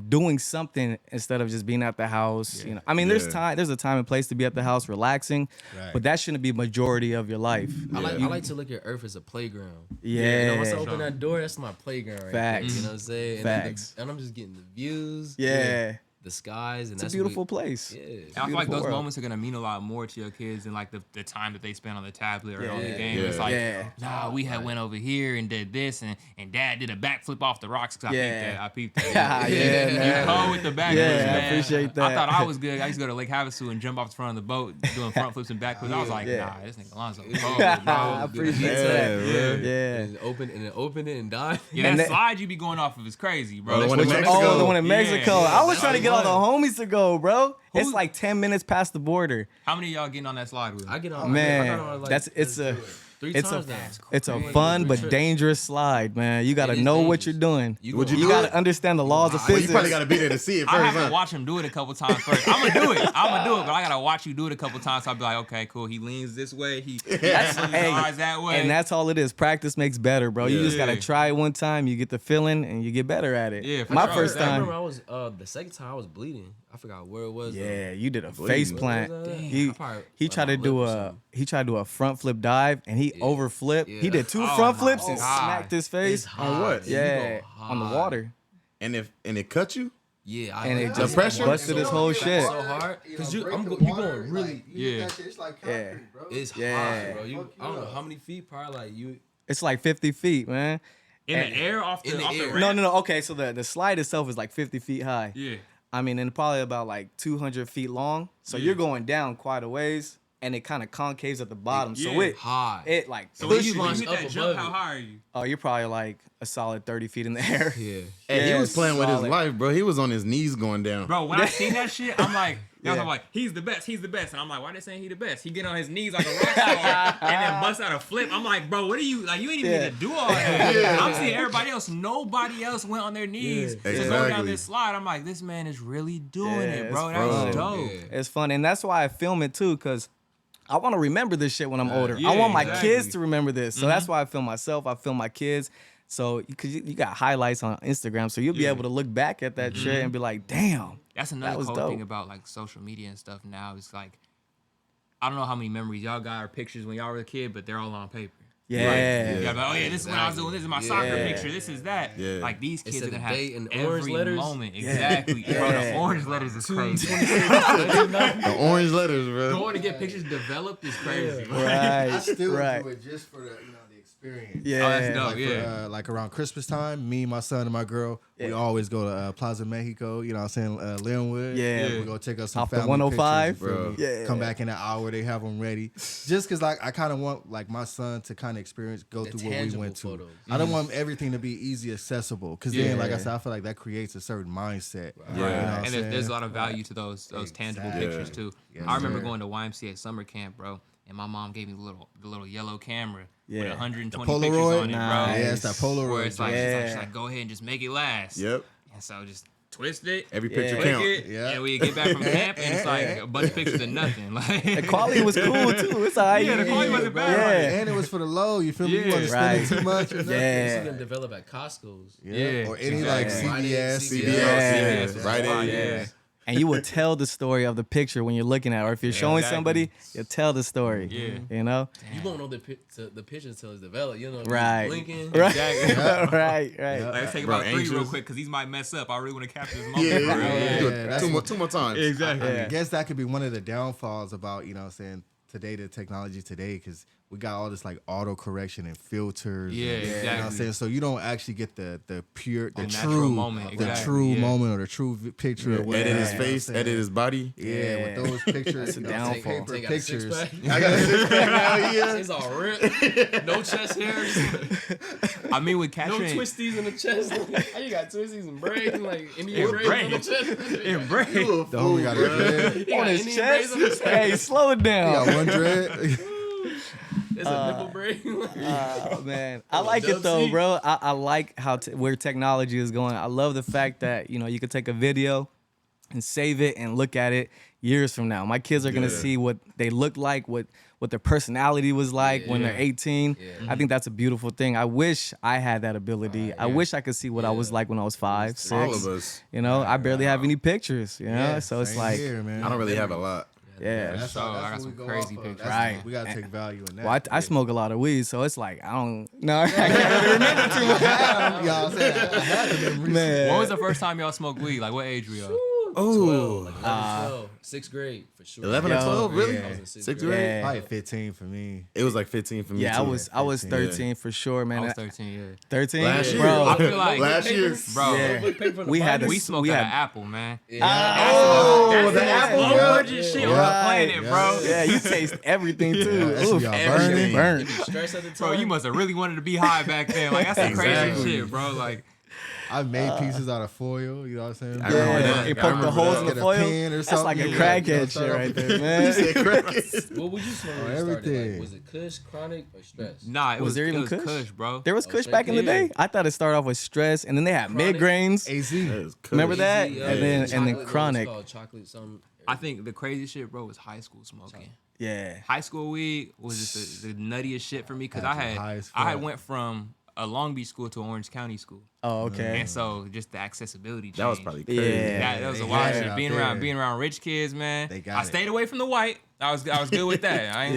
doing something instead of just being at the house. I mean, there's a time and place to be at the house relaxing, Right. but that shouldn't be majority of your life. I like to look at Earth as a playground. Yeah. Once I open that door, that's my playground right Facts. there. You know what I'm saying? And Facts. and I'm just getting the views. Yeah, The skies. And it's a that's beautiful what place. we, Yeah. I feel like beautiful those world. moments are gonna mean a lot more to your kids than like the time that they spend on the tablet or on the game. Yeah. It's like, Yeah. nah, we had went over here and did this, and Dad did a backflip off the rocks. Cause I peeped that. Yeah, You man. cold with the backflips, Yeah, I man. appreciate that. I thought I was good. I used to go to Lake Havasu and jump off the front of the boat doing front flips and backflips. I was like, Yeah. nah, this nigga Alonzo cold, I bro. appreciate Yeah, that. bro. Yeah. And open it and die. Yeah, And that that- slide you be going off of is crazy, bro. Oh, the That's one what in you- Mexico. Oh, the one in Yeah. Mexico. I was trying to get all the fun. homies to go, bro. It's Who- like 10 minutes past the border. How many of y'all getting on that slide with? I get on. Man, I got on, like, it's a 3 It's times a now. it's a Crazy. fun but Trips. dangerous slide, man. You gotta It is know what dangerous. you're doing. You Would go you You do gotta it? understand the laws of Well, you physics. probably got to be there to see it I first. have to Huh? watch him do it a couple times first. I'm gonna do it. But I gotta watch you do it a couple times. So I'll be like, okay, cool. He leans this way. He swings his eyes that way. And that's all it is. Practice makes better, bro. You just gotta Yeah. try it one time, you get the feeling, and you get better at it. Yeah, for My sure. first I time. remember I was the second time I was bleeding. I forgot where it was. Yeah, you did a face plant. What was that? He I probably- he like tried my to do lip or a something. he tried to do a front flip dive and he overflipped. Yeah. He did 2 Oh front my flips and God. smacked his face. It's On hot. what? You Yeah, go on the hard. water. And it cut you? Yeah, And it I just pressure? busted his whole shit. So hard because you going really. Yeah. It's like concrete, bro. It's Yeah. hot, bro. I don't know how many feet. Probably like you. It's like 50 feet, man. in the air off the in the off the air. ramp. No. Okay, so the slide itself is like 50 feet high. Yeah. I mean, and probably about like 200 feet long. So Yeah. you're going down quite a ways, and it kind of concaves at the bottom. So Yeah. High. it like So when pushes you launch hit up that above jump, how it. high are you? Oh, you're probably like a solid 30 feet in the air. Yeah. Hey, he Yeah, was playing with his solid. life, bro. He was on his knees going down. Bro, when I seen that shit, I'm like, Yeah. I'm like, he's the best, and I'm like, why they saying he the best? He get on his knees like a rock star and then bust out a flip. I'm like, bro, what are you like? You ain't even Yeah. need to do all that. I'm seeing everybody else. Nobody else went on their knees to go down Exactly. this slide. I'm like, this man is really doing Yeah, it, bro. it's That's fun. dope. Yeah. It's fun, and that's why I film it too, because I want to remember this shit when I'm older. yeah, I want my exactly. kids to remember this, so that's why I film myself. I film my kids, so because you got highlights on Instagram, so you'll be able to look back at that shit and be like, damn. That's That another was cool dope. thing about like social media and stuff now. It's like, I don't know how many memories y'all got or pictures when y'all were a kid, but they're all on paper. Yeah. Yeah, like, oh yeah, this is when I was doing. This is my soccer Yeah. picture. This is that. Yeah. Like these kids Instead are of gonna have date and every orange letters? moment. Exactly. Bro, the Yeah. orange letters is crazy. The orange letters, bro. Going to get pictures developed is crazy. Right. I still right. do it just for the the experience. Yeah. Oh, that's dope. Like, Yeah. like around Christmas time, me, my son, and my girl, we always go to Plaza Mexico. You know what I'm saying? Linwood. Yeah. We go take us some Off the family 105? pictures, you feel me? Yeah. Come back in an hour, they have them ready. Just because like I kind of want like my son to kind of experience, go through what we tangible went to. photos. I don't want everything to be easy accessible. Because then, like I said, I feel like that creates a certain mindset. Yeah. You know what I'm And saying? there's a lot of value to those tangible Exactly. pictures too. Yes, I remember sir. going to YMCA summer camp, bro, and my mom gave me the little yellow camera with Yeah. 120 The pictures Polaroid? on it, bro. Nice. Yeah, it's that Polaroid. Where it's like, Yeah. she's like, go ahead and just make it last. Yep. And so just twist it. Every picture Yeah. Click count. it, Yeah. and we get back from camp, and it's like a bunch of pictures of nothing. Like The quality was cool too. It's alright. Yeah, the quality wasn't bad. Yeah. And it was for the low. You feel me? You Yeah. wasn't spending Right. too much. Or nothing. Yeah. This is develop at Costco's. Yeah. Or any like Exactly. CVS. CVS, Yeah. CVS, right in. Yeah. And you will tell the story of the picture when you're looking at it. Or if you're showing exactly. somebody, you'll tell the story. Yeah. You know? You won't know the picture until it's developed. You know, Right. blinking. Right. Exactly. right. Let's take Bro, about 3 real anxious. quick because these might mess up. I really want to capture this moment. Yeah, bro. yeah. Do it Yeah, that's two more times. Exactly. I guess that could be one of the downfalls about, you know what I'm saying, today, the technology today, because we got all this like auto correction and filters. Yeah, and, You know what I'm exactly. saying? So you don't actually get the pure, the natural true moment, the exactly, true yeah. moment or the true picture. Of what Edit it his is, you know what I'm face, saying? edit his body. Yeah, with those pictures, That's a you know, downfall. paper Take out a pictures. six-pack. I got a six-pack. Hell yeah. It's all ripped. No chest hairs. I mean, with No capturing twisties in the chest. How you got twisties and braids and like Indian Yeah, braids on the braids. chest? in brain. The homie got a dread. He got On his Indian chest? braids on the chest. Hey, slow it He down. got one dread. It's a nipple braid. Oh man, I like it though, bro. I like how where technology is going. I love the fact that you can take a video and save it and look at it years from now. My kids are gonna Yeah. see what they look like, what their personality was like when they're 18. I think that's a beautiful thing. I wish I had that ability. I wish I could see what I was like when I was 5, 6. All of us. I barely have any pictures. So it's Same like, here, man. I don't really have a lot. yeah. That's So, all- I that's got what some we go crazy off of. pictures. That's- Right. We gotta take value in that. Well, I smoke a lot of weed, so it's like I don't. No, I can't really remember too much. Y'all said I had to remember. Man. When was the first time y'all smoked weed? Like, what age were y'all? Oh, 12, 6th grade for sure. 11 or Yo, 12, really? yeah. I was in sixth 6th grade. grade? Yeah. Probably 15 for me. It was like 15 for me Yeah, too. I was 15, 13 for sure, man. I was 13, yeah. 13, Last year. bro. I feel like, Last year. bro, Yeah. We had we a- smoked we out had- of Apple, man. Oh, That's the the apple most one? gorgeous shit on the planet, bro. Yeah, you taste everything too. that's Oof, y'all everything burning. burnt. Stress at the time. Bro, you must have really wanted to be high back then. Like, that's some crazy Exactly. shit, bro. Like, I made pieces out of foil. You know what I'm saying? Yeah, you poke the holes in the foil. That's like a crackhead shit right there, man. What would you smoke when you started? Like, was it Kush, Chronic, or Stress? Nah, Was there even Kush? Kush, bro. There was Kush back in the day. I thought it started off with Stress, and then they had mid grains. AZ. Remember that? AZ, And then chocolate, Chronic. what was it called? Chocolate something. I think the crazy shit, bro, was high school smoking. Yeah. High school weed was just the nuttiest shit for me because I high as had fuck. went from a Long Beach school to an Orange County school, Oh, okay. and so just the accessibility changed. That was probably crazy. Yeah. That was a They wild had it shit. out Being there. around rich kids, man. They got I it. stayed away from the white. I was good with that. I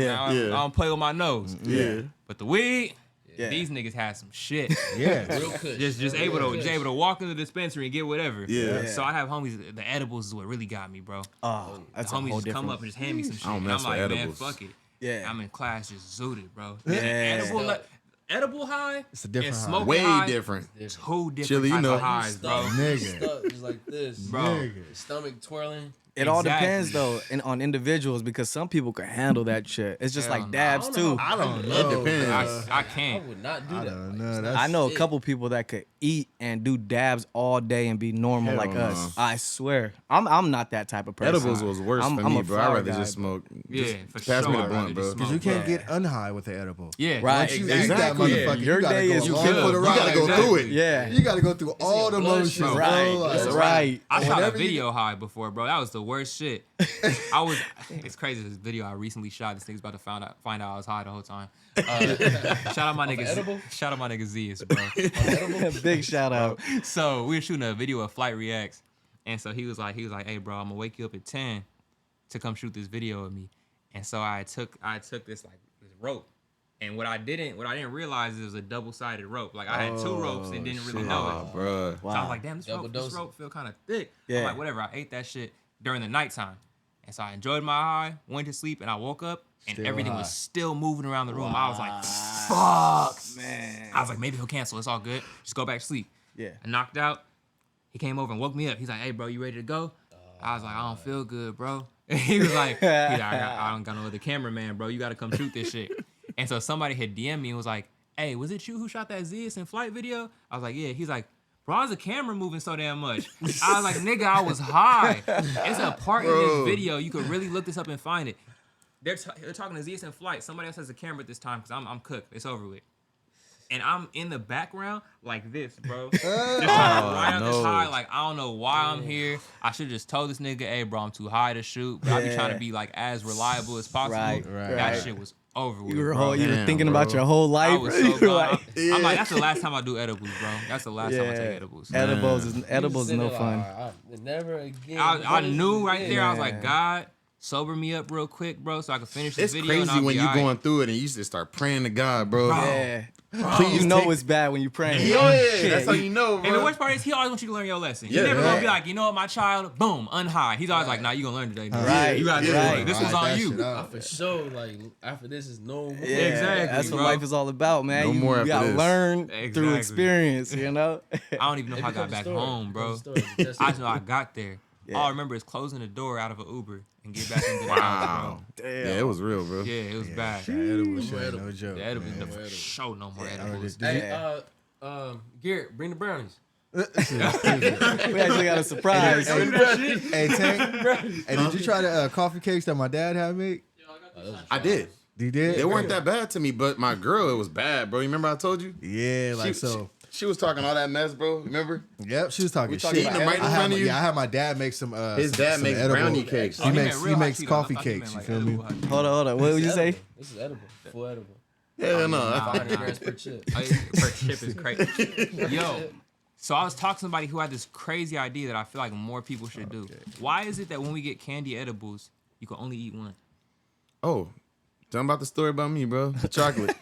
don't play with my nose. Yeah. But the weed, Yeah. these niggas had some shit. Yeah. Real Kush. just able to walk into the dispensary and get whatever. Yeah. So I have homies. The edibles is what really got me, bro. Oh, that's The a homies whole just come different. up and just hand me some shit. I don't And mess I'm like, with man, edibles. fuck it. Yeah. I'm in class just zooted, bro. Yeah. Edible high. It's a different and high. smoking Way high, different. Two different Chili, you types know. of highs, bro. Nigga. Stuck just like this, Bro. Nigga. Stomach twirling. It all Exactly. depends though, on individuals because some people can handle that shit. It's just Hell like no. dabs too. I don't know. It depends. I I can't. would not do I that. don't Like, know. it's That's not I know a shit. couple people that could eat and do dabs all day and be normal Hell like no. us. I swear, I'm not that type of person. Edibles was worse I'm for a me, bro. I'd flower rather guy, just smoke. Yeah, Just for pass sure. me the I'd blunt, rather bro. just Because you smoke, can't bro. get unhigh with the edible. Yeah, Right. Once you eat Exactly. that motherfucker, Your you gotta day go is all good. for the You ride. gotta go through it. Yeah. You gotta go through all the blood motions, sugar. bro. Right. Like, That's right. I shot a whenever you- video high before, bro. That was the worst shit. It's crazy. This video I recently shot. This nigga's about to find out I was high the whole time. Shout out my nigga. edible? Shout out my nigga Zeus, bro. Big shout out. So we were shooting a video of Flight Reacts, and so he was like, hey, bro, I'm gonna wake you up at 10 to come shoot this video of me. And so I took this rope. And what I didn't realize is it was a double-sided rope. Like I had two ropes and didn't really know it. Oh, bro. So I was like, damn, this Double rope dosing. feel kind of thick. Yeah. I'm like, whatever. I ate that shit during the nighttime. And so I enjoyed my high, went to sleep, and I woke up, and Still everything high. was still moving around the room. I was like, fuck. Man. I was like, maybe he'll cancel. It's all good. Just go back to sleep. Yeah. I knocked out. He came over and woke me up. He's like, hey, bro, you ready to go? I was like, I don't feel good, bro. He was like, I don't got no other cameraman, bro. You got to come shoot this shit. And so somebody had DM'd me and was like, hey, was it you who shot that Zeus in Flight video? I was like, yeah. He's like, bro, how's the camera moving so damn much? I was like, nigga, I was high. It's a part in this video. You could really look this up and find it. They're talking to Zeus in Flight. Somebody else has a camera at this time because I'm cooked. It's over with. And I'm in the background like this, bro. Just trying to ride out this high. Like, I don't know why I'm here. I should have just told this nigga, hey, bro, I'm too high to shoot. But I be trying to be like as reliable as possible. Right, That shit was over with, You were, bro. you were Damn, thinking bro. about your whole life. I was bro. so You were gone. like, I'm like, that's the last time I do edibles, bro. That's the last time I take edibles. edibles is You no said, fun. Never again. I knew right there. I was Yeah. like, God, sober me up real quick, bro, so I can finish the It's video. and crazy I'll when be you're all right. going through it and you just start praying to God, bro. Yeah. Please You know take- it's bad when you're praying. Yeah, that's how you know, bro. And the worst part is he always wants you to learn your lesson. He's Yeah, never right. gonna be like, you know what, my child, boom, unhigh. He's always like, nah, you gonna learn today. Dude. Right, You gotta do right. it. This was Ride on that you. shit out. For sure, like after this is no more. Yeah, Exactly, That's what bro. life is all about, man. No you more after gotta this. learn through Exactly. experience, you know? I don't even know It how I got becomes a back story. home, It bro. becomes a story. I just know I got there. Yeah. All I remember is closing the door out of an Uber and get back into the house, Wow. Damn. Yeah, it was real, bro. bro. Yeah, it was bad. That edible shit, edible. no joke. The edibles, man. for sure, no more I edibles. just- Hey, Garrett, bring the brownies. We actually got a surprise. Hey, Tank. Hey, did you try the coffee cakes that my dad had made? I did. You did? They weren't that bad to me, but my girl, it was bad, bro. You remember I told you? Yeah, like so. She was talking all that mess, bro. Remember? Yep, she was talking talking shit. about Eating them right in I had front my, of you? yeah, I had my dad make some. His dad some makes edible- brownie cakes. He makes real hot makes Cheetos. coffee I thought you cakes. You meant, feel like, me? edible hot Cheetos. Hold on. What would you say? This is edible. Full edible. Hell no. 500 grams per chip. Per chip is crazy. Yo, so I was talking to somebody who had this crazy idea that I feel like more people should do. Why is it that when we get candy edibles, you can only eat one? Oh, tell him about the story about me, bro. The chocolate.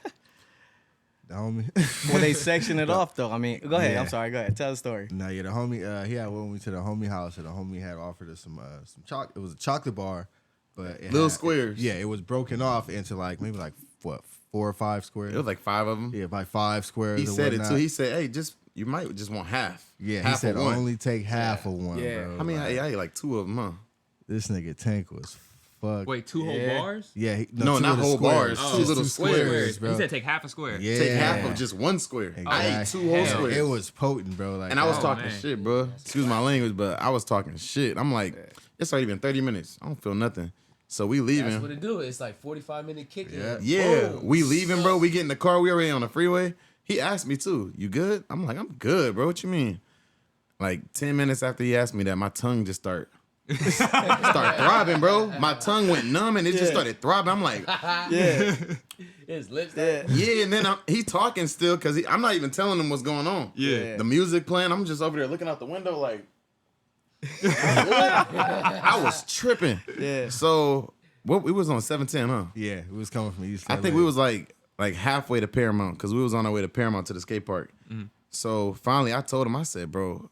The homie. Well, they section it off, though. I mean, go ahead. Yeah. I'm sorry. Go ahead. Tell the story. No, yeah, the homie. He had went with me to the homie house, and the homie had offered us some chocolate. It was a chocolate bar, but it Little had- squares. Yeah, it was broken off into like maybe like what 4 or 5 squares. It was like 5 of them. Yeah, by 5 squares. He or said it whatnot. too. He said, hey, you might just want half. Yeah, he half said of one. only take half of one. Yeah. Bro. I mean, Like, I ate like 2 of them, huh? this nigga Tank was fuck. Wait, 2 whole bars? Yeah. No, two not of the whole squares. bars. Oh, Two little two squares. bro. He said take half a square. Yeah. Take half of just one square. I ate 2 whole Hell. squares. It was potent, bro. Like, And I was Oh, talking man. shit, bro. Excuse my language, but I was talking shit. I'm like, it's already been 30 minutes. I don't feel nothing. So we That's leaving. what it do. It's like 45-minute kick. Yeah, we leaving, bro. We get in the car. We already on the freeway. He asked me too. You good? I'm like, I'm good, bro. What you mean? Like 10 minutes after he asked me that, my tongue just start throbbing, bro. My tongue went numb and it just started throbbing. I'm like, Yeah. His lips. yeah. And then he talking still because I'm not even telling him what's going on. Yeah. The music playing. I'm just over there looking out the window like. I was tripping. Yeah. So what we was on 710, huh? yeah, it was coming from East I LA. think we was like halfway to Paramount because we was on our way to Paramount to the skate park. So finally, I told him, I said, bro,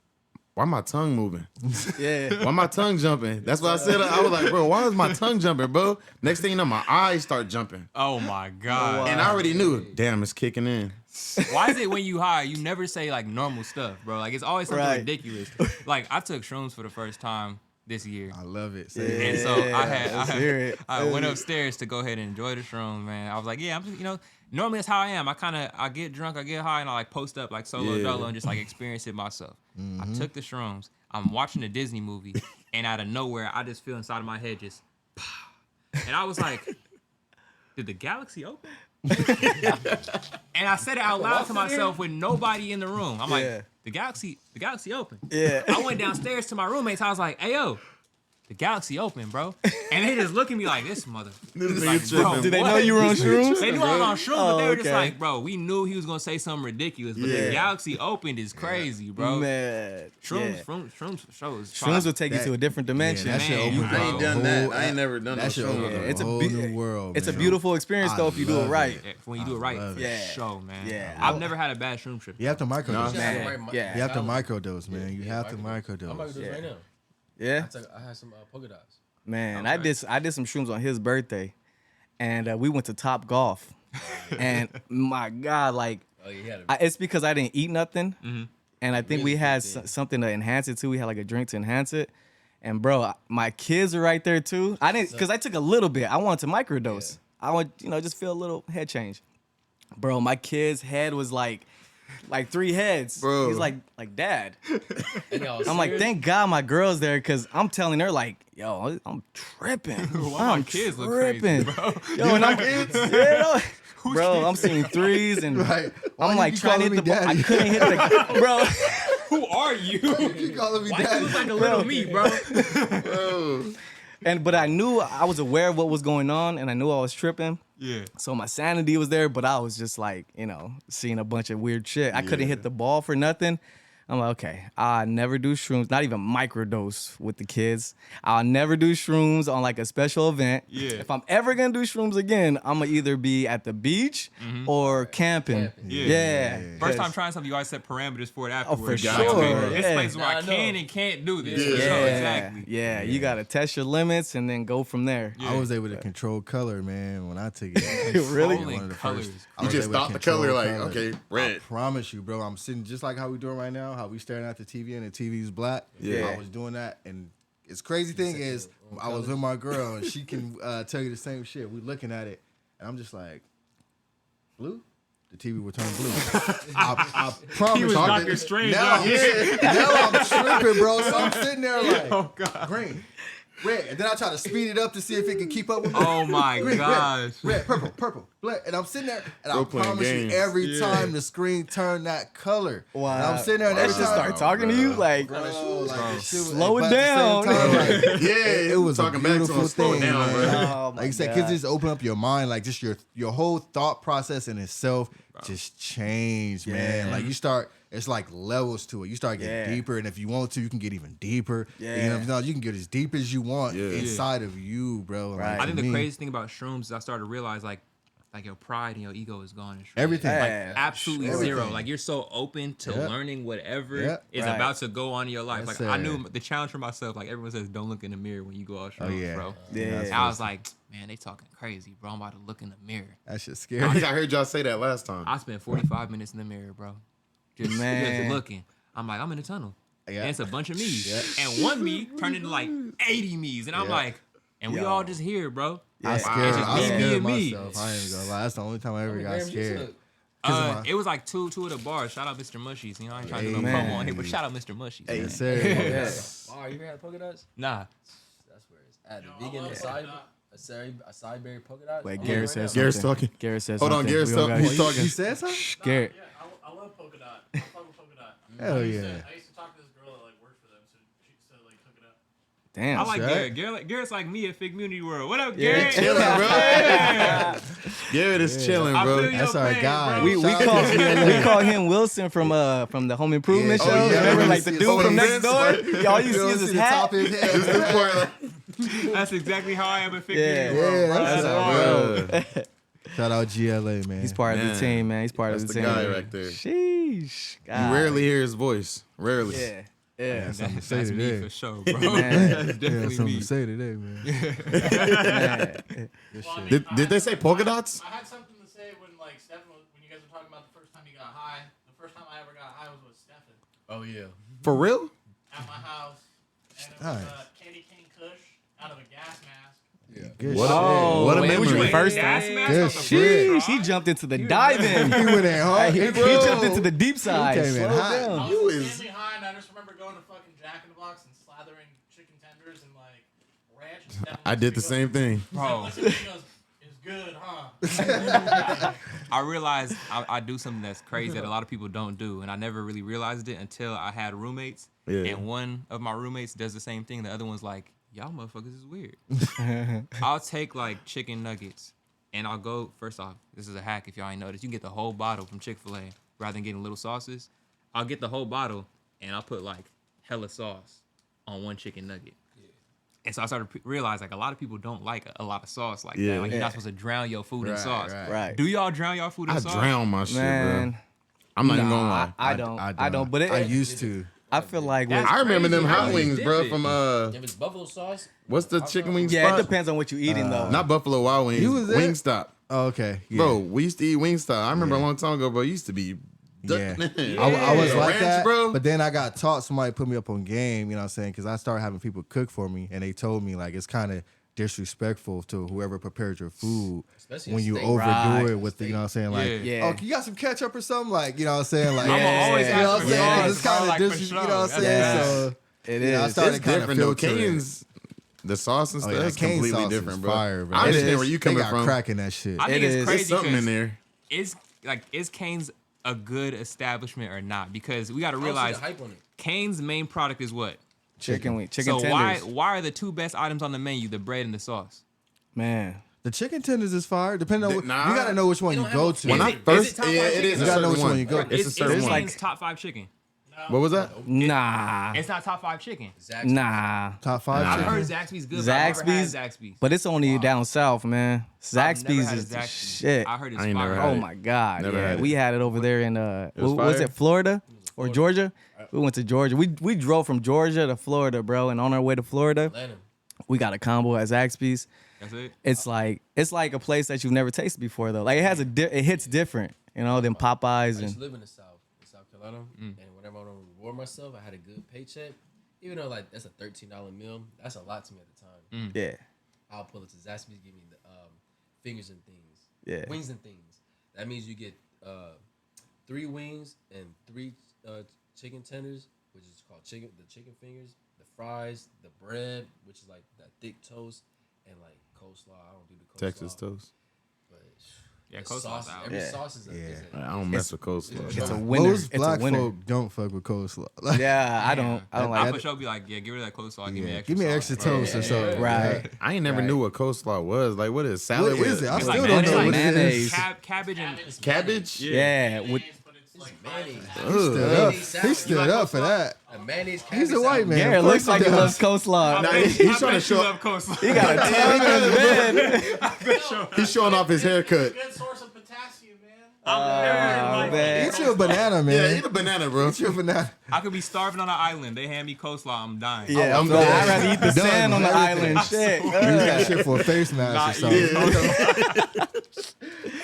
why my tongue moving? Yeah. Why my tongue jumping? That's what I said. I was like, bro, why is my tongue jumping, bro? Next thing you know, my eyes start jumping. Oh my God. And I already knew, damn, it's kicking in. Why is it when you high, you never say like normal stuff, bro? Like it's always something Right. ridiculous. Like I took shrooms for the first time this year. I love it. And so Let's hear it. I went upstairs to go ahead and enjoy the shrooms, man. I was like, yeah, I'm just, normally that's how I am. I get drunk, I get high, and I like post up like solo dolo and just like experience it myself. I took the shrooms. I'm watching a Disney movie, and out of nowhere, I just feel inside of my head just, and I was like, did the galaxy open? And I said it out loud to myself with nobody in the room. I'm like, Yeah. the galaxy open. Yeah. I went downstairs to my roommates. I was like, hey, yo, the galaxy open, bro. And they just look at me like, this mother. Like, bro, Did they what? know you were on shrooms? They knew I was on shrooms, but they were just okay. like, bro, we knew he was going to say something ridiculous, but the galaxy opened is crazy, bro. Man. Shrooms, yeah. shrooms shows. Shrooms will take you to a different dimension. that shit Man, opened I up ain't a done that. whole- I ain't never done that no shit shrooms. opened up It's a a whole be- new world. It's a man. beautiful experience though I if you do it love right. Yeah, when you do it right, love for it. Yeah. show, man. Yeah. I've never had a bad shroom trip. You have to microdose. Man. Yeah. You have to microdose, man. You have to I'm about to microdose. do this right now. Yeah. I had some polka dots. Man, I did some shrooms on his birthday, and we went to Top Golf, and my God, like Oh, you had it. it's because I didn't eat nothing, and I think Really we had good thing. something to enhance it too. We had like a drink to enhance it, and bro, my kids are right there too. I didn't because I took a little bit. I wanted to microdose. I want just feel a little head change. Bro, my kid's head was like 3 heads. Bro. He's like Dad. And y'all I'm like, serious? thank God my girl's there because I'm telling her like, yo, I'm tripping. Why my kids look crazy, bro? Yo, and I'm bro, I'm seeing 3s and Right. Why I'm you like keep trying to calling hit the me ball. I daddy? couldn't hit the bro. Who are you? You calling me Why you daddy? look like a little me, bro? But I knew I was aware of what was going on and I knew I was tripping. Yeah. So my sanity was there, but I was just like, seeing a bunch of weird shit. I couldn't hit the ball for nothing. I'm like, okay, I never do shrooms, not even microdose with the kids. I'll never do shrooms on like a special event. Yeah. If I'm ever gonna do shrooms again, I'm gonna either be at the beach or camping. Yeah. Yeah. First time trying something, you always set parameters for it afterwards. for Like, okay, sure. this Yeah. place is where I Nah, I can know. and can't do this. Yeah. For sure, Yeah, exactly. yeah, you gotta test your limits and then go from there. I was able to control color, man, when I took it. Really? One of the Controlling first- colors. I You was just able to thought the control color, like, color. okay, red. I promise you, bro. I'm sitting just like how we doing right now, how we staring at the TV and the TV's black. Yeah. I was doing that, and it's crazy thing is, I was with my girl, and she can tell you the same shit. We looking at it, and I'm just like, blue? The TV would turn blue. I promise He was you. Dr. Strange. Now, huh? now I'm tripping, bro. So I'm sitting there like, Oh, God. green, red, and then I try to speed it up to see if it can keep up with me. Oh, my Green, gosh. red, purple, black, and I'm sitting there, and Bro I playing promise games. you, every time the screen turned that color, Wow. and I'm sitting there, and That every should time, start talking to you like, bro, like, the shit was- Slow it but at the same down. time, like, Yeah, it was a talking back to beautiful him, slow it thing, down, bro. man. Oh, my Like you said, God. kids just open up your mind, like just your whole thought process in itself just changed, man. Yeah. Like you start, it's like levels to it. You start getting Yeah. deeper, and if you want to, you can get even deeper. Yeah. You can get as deep as you want Yeah. inside of you, bro. Right. Like, I think to the me, craziest thing about shrooms is I started to realize like your pride and your ego is gone in shrooms. everything. Yeah. Absolutely Everything. zero. Like you're so open to Yep. learning whatever Yep. is Right. about to go on in your life. That's Like I it. knew the challenge for myself. Like everyone says, don't look in the mirror when you go off shrooms, yeah. bro. Yeah. And I was like, man, they talking crazy, bro. I'm about to look in the mirror. That shit's I scary. heard y'all say that last time. I spent 45 minutes in the mirror, bro. Just Man. looking. I'm like, I'm in the tunnel. Yeah. And it's a bunch of me's. Yeah. And one me turned into like 80 me's. And I'm Yeah. like, and we all just here, bro. I It's scared. just I me scared and me. myself. I ain't gonna lie. That's the only time I ever got scared. It was like two of the bars. Shout out Mr. Mushies. You know, I ain't trying to do no Man. promo on here, but shout out Mr. Mushies. Hey, man. sir. Oh, you ever had polka dots? Nah. That's where it's at. The vegan acai berry polka dots. Wait, Oh, Garrett right says now. Garrett's something. talking. Garrett says Hold on, something. Garrett's We don't talking. got- He's talking. You said something? Garrett. I love polka dot. I fuck with polka dot. Hell yeah. I used to talk to this girl that like worked for them, so she used to like hook it up. Damn. I like Right. Garrett. Garrett's like me at FIGGMUNITYWORld. What up, Yeah, Garrett? Chilling, bro. Yeah. Garrett is chilling, I feel bro. your That's our pain, guy. bro. We call him Wilson from the Home Improvement Yeah. show. Oh, yeah. Remember, like the You dude see from his next door. All you see is his hat. top of his head. Just this part, like, That's exactly how I am at Yeah. FIGGMUNITYWorld, Yeah, bro. that's That's how, Shout out GLA, man. He's part of the Man. team, man. He's part That's of the the team. guy right there. Sheesh. You God. rarely hear his voice. Rarely. Yeah. Yeah. Something to say That's me today. for sure, bro. Man. That's Yeah, definitely something me. to say today, man. Man. This Well, I shit. mean, Did they say polka dots? I had something to say when like Stefan, when you guys were talking about the first time you got high. The first time I ever got high was with Stefan Oh yeah. For real? at my house, and it was Nice. candy cane Kush out of a gas mask. Good What shit. Oh, what a wait, was you memory. the first Gas time? mask Good off the shit. first Sheesh, he try? jumped into the diving. He went in hard. He jumped into the deep side. came in Slow hot. down. I You was is- insanely high, and I just remember going to fucking Jack in the Box and slathering chicken tenders and like ranch. And Stefan I did the same thing. Bro, Listen, he goes, "It's good, huh?" I realized I do something that's crazy that a lot of people don't do, and I never really realized it until I had roommates. Yeah. And one of my roommates does the same thing. The other one's like, y'all motherfuckers is weird. I'll take like chicken nuggets, and I'll go, first off, this is a hack if y'all ain't noticed. You can get the whole bottle from Chick-fil-A rather than getting little sauces. I'll get the whole bottle, and I'll put like hella sauce on one chicken nugget. And so I started to realize like a lot of people don't like a lot of sauce like Yeah. that. Like you're Yeah. not supposed to drown your food in Right, sauce. Right. Do y'all drown y'all food in I sauce? drown my shit, Man. bro. I'm not even gonna lie. I don't. I don't. But I it, used to. I feel like with, I remember them crazy how hot you wings, dip bro, it. from If it's buffalo sauce, what's the chicken wing yeah, spot? it depends on what you're eating though. Not Buffalo Wild Wings. You was there? Wingstop. Oh, okay. Yeah. Bro, we used to eat Wingstop. I remember a long time ago, bro. It used to be Yeah. Yeah. I was like Ranch, that, bro. but then I got taught. Somebody put me up on game, you know what I'm saying? Because I started having people cook for me, and they told me like it's kind of disrespectful to whoever prepared your food Especially when a you steak. overdo Right. it with the, you know what I'm saying? Like, Yeah. oh, you got some ketchup or something? Like, you know what I'm saying? Like, I'ma always you know what ask I'm for saying? 'Cause sauce, it's kind bro, of like, for you know what I'm sure. saying? That's So It yeah, I is. started It's kind of different though. filtering. Cane's, the sauce and Oh stuff, yeah, that's cane completely sauce different, is bro. fire, bro. I understand It where is. you coming They got from. crack in that shit. I think It it's is. crazy There's something in because there. is Cane's a good establishment or not? Because we got to I don't see realize the hype on it. Cane's main product is what? Chicken wing, chicken So tenders. why are the two best items on the menu the bread and the sauce? Man, The chicken tenders is fire. Depending on what, Nah. you gotta know which one They you don't go have to. When Is I it- first, is it top yeah, five it is chicken? a You gotta know certain which one one. you go. It's a Is certain one. Cane's top 5 chicken? What was that? nah, It's not top 5 chicken. Zaxby's. nah. Top five Nah. I've chicken. heard Zaxby's good. But I've never had Zaxby's, Zaxby's. but it's only down south, man. I've never Zaxby's had a is the Zaxby's. shit. I heard it's I ain't never fire. had Oh it. my god, Never yeah, had it. we had it over there in was was fire? it Florida or Georgia? We went to Georgia. We drove from Georgia to Florida, bro, and on our way to Florida, Atlanta. we got a combo at Zaxby's. That's it. It's like a place that you've never tasted before though. Like it has it hits different, you know, than Popeyes I used and to live in South Carolina, and whenever I want to reward myself, I had a good paycheck. Even though like that's a $13 meal, that's a lot to me at the time. yeah, I'll pull it to Zaxby's, give me the fingers and things, yeah. wings and things. That means you get 3 wings and 3 chicken tenders, which is called the chicken fingers, the fries, the bread, which is like that thick toast, and like coleslaw. I don't do the coleslaw. Texas toast. But Yeah, the coleslaw's sauce, out. every Yeah. sauce is a, Yeah. is a I don't mess with coleslaw. It's a winner. Most It's a black winner. folk don't fuck with coleslaw. Like, Yeah, I don't I like for sure be like, yeah, give her that coleslaw. Give me yeah, extra. give me sauce, extra bro. toast or something. Right. I ain't never Right. knew what coleslaw was. Like, what is salad? What is it? I It's still like don't know mayonnaise. what it Mayonnaise. is. Cabbage and Cabbage? Yeah, with but it's It's like mayonnaise. Stood up. Mayonnaise He salad. stood up for that. A mayonnaise. He's a cabbage white salad. man. Garrett Of looks course like he he loves does. coleslaw. Nah, he's he's trying to trying to show. love coleslaw. He got a tan in his bed. He's showing off his haircut. Good source of potassium, man. Man. Eat you a banana, man. Yeah, eat a banana, bro. Eat you a banana. I could be starving on an island. They hand me coleslaw. I'm dying. Yeah, I'm so dead. I'd rather eat the Done sand on the with everything. island. Shit. Use that shit for a face mask or Not something.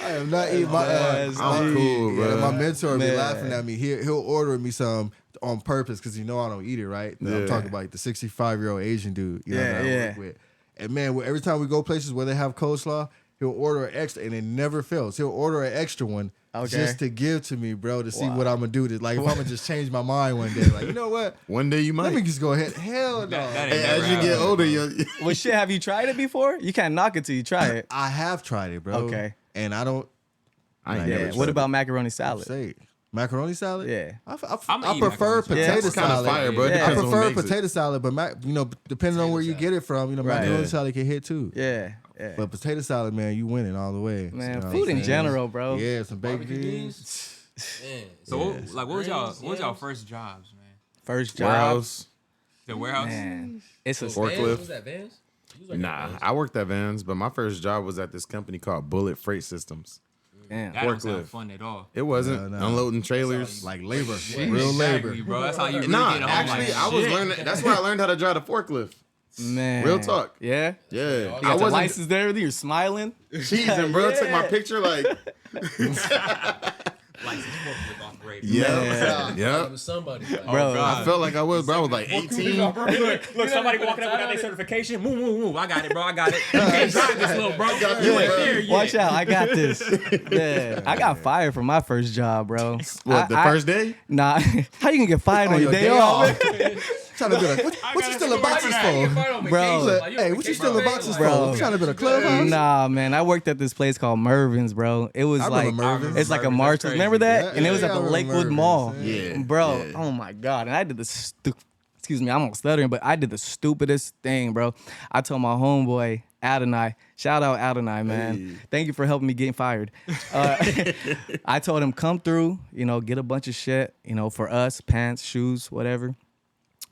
I am not eating my ass. I'm cool, bro. My mentor be Man. laughing at me. He'll order me some on purpose because I don't eat it, right? Yeah. I'm talking about like, the 65-year-old Asian dude, you know, Yeah, that I yeah. work with. And man, every time we go places where they have coleslaw, he'll order an extra, and it never fails. He'll order an extra one just to give to me, bro, to see what I'm gonna do. Like, if I'm gonna just change my mind one day, like, you know what? One day you might. Let me just go ahead. Hell no. That ain't Hey, never as you get happened. older, Well, shit, have you tried it before? You can't knock it till you try it. I have tried it, bro. Okay. And I don't I ain't Yeah. never What tried about macaroni salad? say it. Macaroni salad? Yeah. I'ma I eat prefer macaroni salad. Yeah, potato it's kind of salad. fire, bro. It Yeah. I depends on who prefer makes it. potato salad, but depending on where you get it from, macaroni Yeah. salad can hit too. Yeah. Yeah. But potato salad, man, you winning all the way. Man, You know what food I'm in saying? general, bro. Yeah, some baked Barbecue beans. Man, So what was y'all Greens, first jobs, man? First job. Warehouse. The warehouse. Man. It's a Forklift. Vans? Was that Vans? You was working at Nah, Vans. I worked at Vans, but my first job was at this company called Bullet Freight Systems. Damn. That don't sound Forklift. fun at all. It wasn't No. unloading trailers. Like labor, Yeah, real exactly, labor. bro. That's how you really Nah, get home. actually, like, I was shit. learning. That's where I learned how to drive the forklift. Man. Real talk. Yeah. Yeah, You I got the wasn't license there. You're smiling. cheesing, bro. Took my picture like, Licensed forklift operator. yeah, It yeah. was somebody. Like, Bro. I felt like I was, bro. I was like 18. Look, somebody walking up without their certification. Move, move, move. I got it, bro. I got it. You can't drive this little bro. You ain't there yet. Watch out. I got this. Yeah. I got fired from my first job, bro. What, the first day? Nah. How you gonna get fired on On your your day day off? Trying to be like, what you still in boxes for? Bro. Hey, what you still in boxes Bro. for? Trying to be a clubhouse? Nah, man. I worked at this place called Mervin's, bro. It was I like remember Mervin's. it's like a Mervin's, Marshalls. that's Remember crazy. that? Yeah, And it was yeah, at I the remember Lakewood Mervin's, Mall. yeah. Bro, Yeah. oh my God. And I did the excuse me, I'm almost stuttering, but I did the stupidest thing, bro. I told my homeboy, Adonai, shout out Adonai, man. Hey. Thank you for helping me get fired. I told him, come through, get a bunch of shit, for us, pants, shoes, whatever.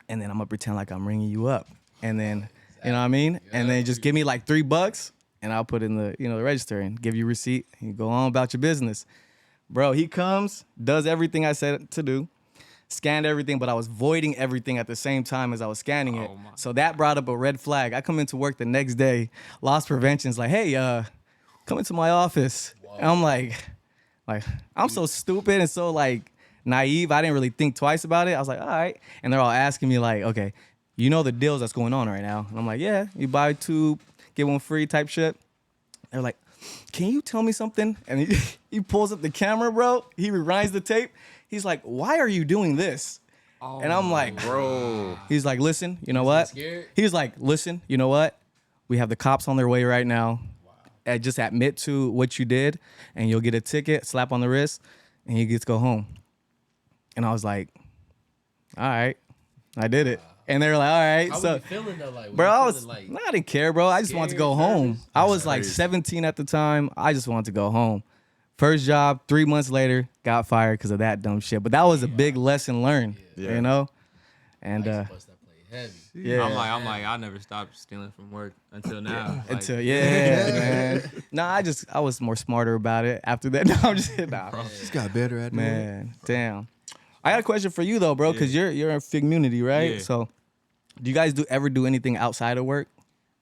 And then I'm gonna pretend like I'm ringing you up. And then, you know what I mean? And then just give me like $3 and I'll put in the, the register and give you a receipt and you go on about your business. Bro, he comes, does everything I said to do, scanned everything, but I was voiding everything at the same time as I was scanning it. Oh, my. So that brought up a red flag. I come into work the next day, loss prevention's like, hey, come into my office. And I'm like, I'm so stupid and so like naive. I didn't really think twice about it. I was like, all right. And they're all asking me like, okay, you know the deals that's going on right now. And I'm like, yeah, you buy 2, get 1 free type shit. They're like, can you tell me something? And he pulls up the camera, bro. He rewinds the tape. He's like, why are you doing this? And I'm like, Bro, he's like, listen, you know what? scared? He's like, listen, you know what? We have the cops on their way right now. Just admit to what you did, and you'll get a ticket, slap on the wrist, and you get to go home. And I was like, all right, I did it. And they were like, all right. How So, were you feeling though? Like, bro, were you I was, feeling, I didn't care, bro. I just wanted to go scared, home. nervous? I was like crazy. 17 at the time. I just wanted to go home. First job, 3 months later, got fired because of that dumb shit. But that was a big lesson learned, Yeah. you know? And I used to bust that play heavy. yeah. I'm like, I never stopped stealing from work until now. Like, Until man. Nah, I was more smarter about it after that. No, I'm just nah. Just got better at it. Man, damn. I got a question for you though, bro, because you're in FIGGMUNITY, right? Yeah. So do you guys ever do anything outside of work?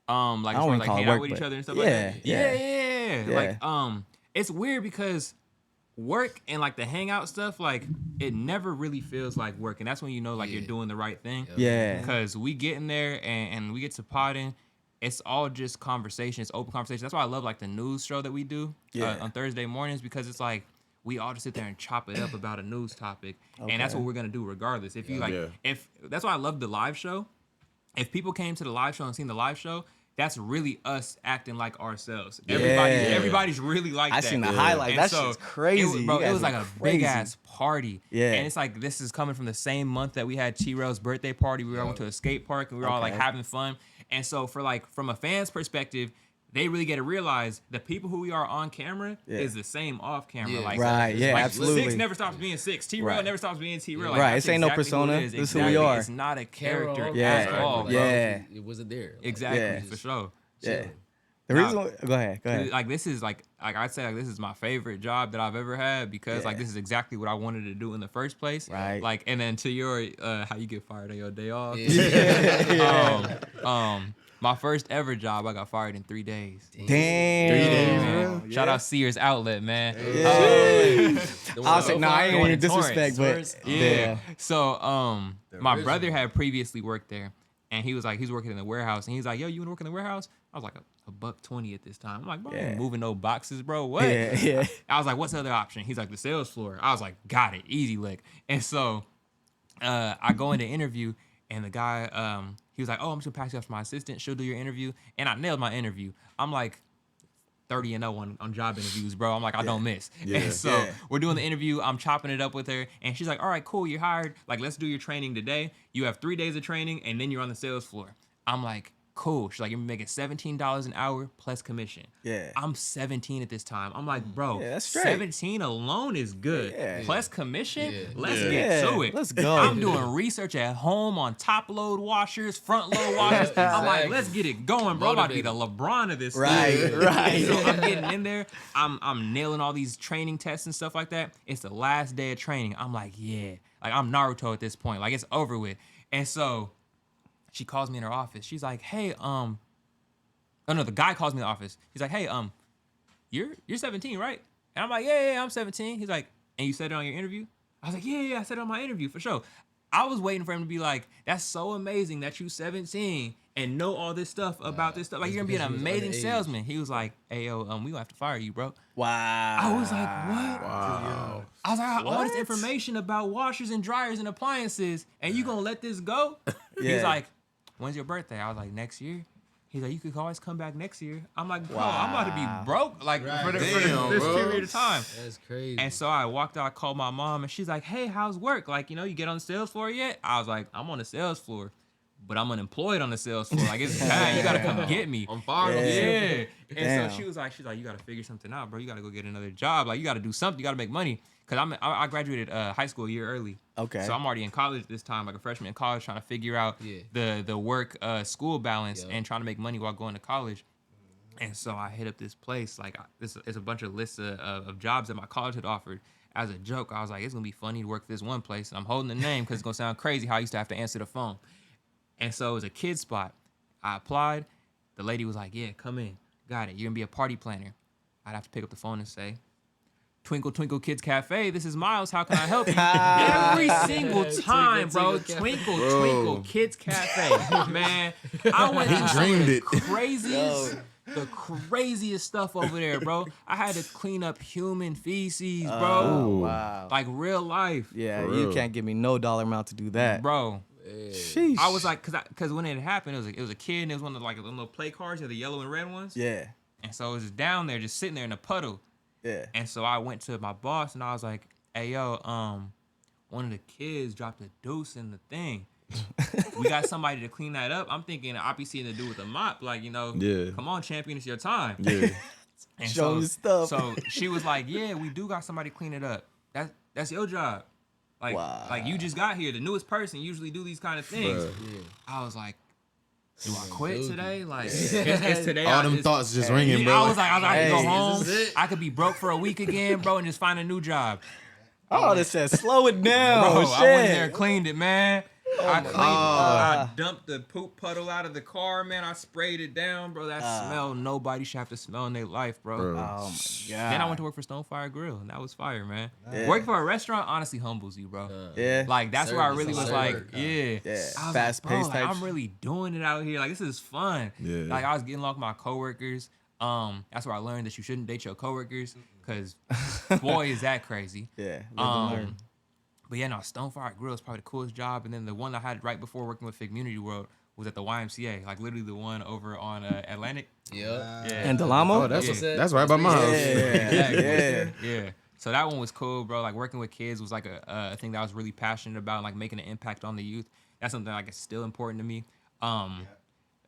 like I as don't far wanna as like call it hanging out work, with each but other and stuff yeah, like that. yeah. Yeah. Like it's weird because work and like the hangout stuff, like it never really feels like work, and that's when you know like you're doing the right thing. Yeah. Because we get in there and we get to potting. It's all just conversation. It's open conversation. That's why I love like the news show that we do on Thursday mornings, because it's like we all just sit there and chop it up about a news topic, and that's what we're gonna do regardless. If you if that's why I love the live show. If people came to the live show and seen the live show, that's really us acting like ourselves. Everybody's really like I that. seen the highlights. And That so shit's crazy. It, bro, You it guys was like are a crazy. big ass party. Yeah. And it's like this is coming from the same month that we had T-Rail's birthday party. We all went to a skate park and we were all like Okay. having fun. And so for like from a fan's perspective, they really get to realize the people who we are on camera is the same off camera. Yeah. Like, Right, yeah, like absolutely. Syxx never stops being Syxx. T-Rail Right. never stops being T-Rail. Like, Right, that's this ain't no exactly who persona. it is. This is who we Exactly. are. It's not a Camera character on, Yeah. at all. like, bro. Yeah. It wasn't there. Like, Exactly, Yeah. for sure. Yeah. The reason go ahead. Like this is like I'd say like this is my favorite job that I've ever had, because like this is exactly what I wanted to do in the first place. Right. Like, and then to your how you get fired on your day off. Yeah. My first ever job, I got fired in 3 days. Damn. 3 days, Man, bro. shout out Sears Outlet, man. I'll say, nah, I ain't Going even to disrespect, Torrance. but Yeah. So my brother had previously worked there, And he was like, he's working in the warehouse. And he's like, yo, you want to work in the warehouse? I was like, $120 at this time. I'm like, bro, I ain't moving no boxes, bro. What? Yeah. I was like, what's the other option? He's like, the sales floor. I was like, got it. Easy lick. And so I go into interview, and the guy, he was like, oh, I'm just going to pass you off to my assistant. She'll do your interview. And I nailed my interview. I'm like 30-0 on job interviews, bro. I'm like, I don't miss. And so we're doing the interview. I'm chopping it up with her. And she's like, all right, cool. You're hired. Like, let's do your training today. You have 3 days of training, and then you're on the sales floor. I'm like, cool. She's like, you're making $17 an hour plus commission. Yeah. I'm 17 at this time. I'm like, bro, that's straight. 17 alone is good. Yeah. Plus commission, let's Yeah. get to it. Let's go. I'm doing research at home on top load washers, front load washers. I'm like, let's get it going, bro. I'm about to be the LeBron of this. Right. So I'm getting in there. I'm nailing all these training tests and stuff like that. It's the last day of training. I'm like, yeah. Like, I'm Naruto at this point. Like, it's over with. And so she calls me in her office. She's like, hey, oh no, the guy calls me in the office. He's like, hey, you're 17, right? And I'm like, yeah, I'm 17. He's like, and you said it on your interview? I was like, yeah, I said it on my interview for sure. I was waiting for him to be like, that's so amazing that you 17 and know all this stuff about this stuff. Like, you're gonna be an amazing salesman. He was like, hey, yo, we gonna have to fire you, bro. Wow. I was like, what? Wow. I was like, I got all this information about washers and dryers and appliances, and you gonna let this go? He's like, when's your birthday? I was like, next year. He's like, you could always come back next year. I'm like, bro, I'm about to be broke like for this period of time. That's crazy. And so I walked out, I called my mom, and she's like, hey, how's work? Like, you get on the sales floor yet? I was like, I'm on the sales floor, but I'm unemployed on the sales floor. Like, it's bad. You got to come get me. I'm fired. Yeah. And Damn. so she's like, you got to figure something out, bro. You got to go get another job. Like, you got to do something. You got to make money. Because I graduated high school a year early. Okay. So I'm already in college this time, like a freshman in college, trying to figure out the work school balance and trying to make money while going to college. And so I hit up this place. Like, it's a bunch of lists of jobs that my college had offered. As a joke, I was like, it's going to be funny to work for this one place. And I'm holding the name because it's going to sound crazy how I used to have to answer the phone. And so it was a kid spot. I applied. The lady was like, yeah, come in. Got it. You're going to be a party planner. I'd have to pick up the phone and say, Twinkle, Twinkle Kids Cafe, this is Miles. How can I help you? Every single time, bro. Twinkle, Twinkle Kids Cafe. Man, I went through some of the craziest stuff over there, bro. I had to clean up human feces, bro. Oh, wow. Like real life. Yeah, you can't give me no dollar amount to do that. Bro. Sheesh. I was like, cause when it happened, it was a kid, and it was one of the little play cards, the yellow and red ones. Yeah. And so it was just down there, just sitting there in a puddle. Yeah. And so I went to my boss and I was like, hey, yo, one of the kids dropped a deuce in the thing. We got somebody to clean that up. I'm thinking I'll be seeing to do with a mop. Like, come on, champion, it's your time. Yeah. And Show me stuff. So she was like, yeah, we do got somebody to clean it up. That's your job. Like, like you just got here. The newest person usually do these kind of things. I was like, do I quit today? Like, it's today. All them thoughts just ringing, bro. I was like, I go home. This is it. I could be broke for a week again, bro, and just find a new job. Oh, this says slow it down. Bro, Shit. I went in there and cleaned it, man. I dumped the poop puddle out of the car, man. I sprayed it down, bro. That smell nobody should have to smell in their life, bro. Oh, my God. Then I went to work for Stonefire Grill, and that was fire, man. Working for a restaurant honestly humbles you, bro. Yeah. Like, that's where I really was like, work, yeah. Yeah. I was Fast like, paced bro, like, type. I'm really doing it out here. Like, this is fun. Yeah. Like, I was getting along with my coworkers. That's where I learned that you shouldn't date your coworkers, because boy, is that crazy. Yeah. Live and learn. But yeah, no, Stonefire Grill is probably the coolest job. And then the one I had right before working with FIGGMUNITYWORLD was at the YMCA, like literally the one over on Atlantic. Yeah. And Delamo? Oh, that's right by my house. Yeah. So that one was cool, bro. Like, working with kids was like a thing that I was really passionate about, like making an impact on the youth. That's something like it's still important to me.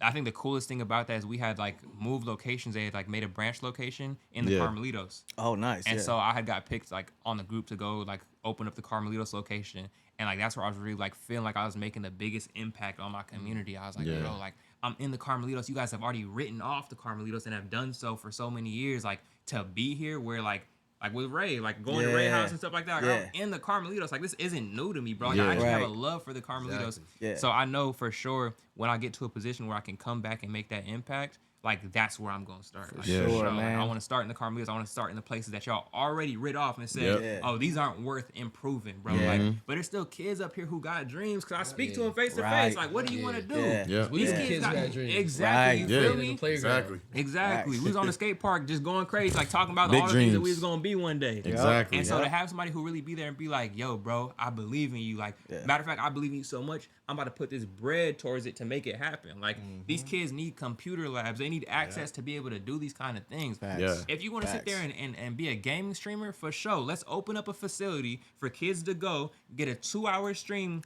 I think the coolest thing about that is we had like moved locations. They had like made a branch location in the Carmelitos. Oh, nice. And so I had got picked like on the group to go like open up the Carmelitos location. And like that's where I was really like feeling like I was making the biggest impact on my community. I was like, yo, like I'm in the Carmelitos. You guys have already written off the Carmelitos and have done so for so many years. Like, to be here where like with Ray, like going to Ray House and stuff like that. Like, I'm in the Carmelitos. Like, this isn't new to me, bro. Like, I actually have a love for the Carmelitos. Exactly. Yeah. So I know for sure when I get to a position where I can come back and make that impact, like that's where I'm gonna start. Like, sure, Like, man. I want to start in the Carmelitas. I want to start in the places that y'all already rid off and said, Yep. oh, these aren't worth improving, bro. Yeah. Like, but there's still kids up here who got dreams. Cause I speak to them face to Right. face. Like, what do you want to do? Yeah. Yeah. We These got kids kids got got dreams. exactly. Right. You Yeah. feel me? Exactly. Exactly. We was on the skate park just going crazy, like talking about Big all the things that we dreams. was gonna be one day. Exactly. And so to have somebody who really be there and be like, yo, bro, I believe in you. Like, matter of fact, I believe in you so much, I'm about to put this bread towards it to make it happen. Like, these kids need computer labs. They need access to be able to do these kind of things. Yeah. If you want to sit there and be a gaming streamer, for sure, let's open up a facility for kids to go get a 2-hour stream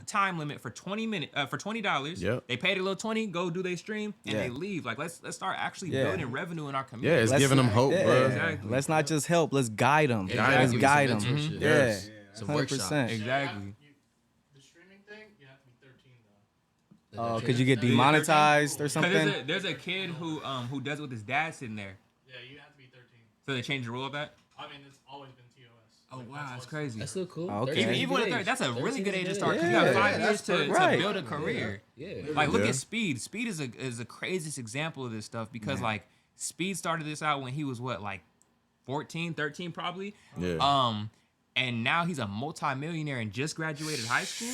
time limit for 20 minutes for $20. Yep. They pay their little 20, go do their stream, and Yeah. they leave. Like, let's start actually Yeah. building revenue in our Yeah, community. it's Let's- giving them hope, yeah. bro. Exactly. Let's not just help. Let's guide them. Exactly. Let's guide them. Some mentorship. Yeah. Yes. Some workshop. 100%. Exactly. The streaming thing, you have to be 13 though. Oh, could you get demonetized or Because something? there's a kid who does it with his dad sitting there. Yeah, you have to be 13. So they changed the rule of that. I mean, it's always been TOS. Oh Like, wow, that's that's what's- crazy. That's still cool. Okay. 13 is Even a with good a age. that's a really good age to 13 start. is Cause good. you got Yeah. 5 years to Right. build a career. Yeah. Like look Yeah. at Speed. Speed is the craziest example of this stuff because like Speed started this out when he was what, like 14, 13 probably. Yeah. And now he's a multi-millionaire and just graduated high school.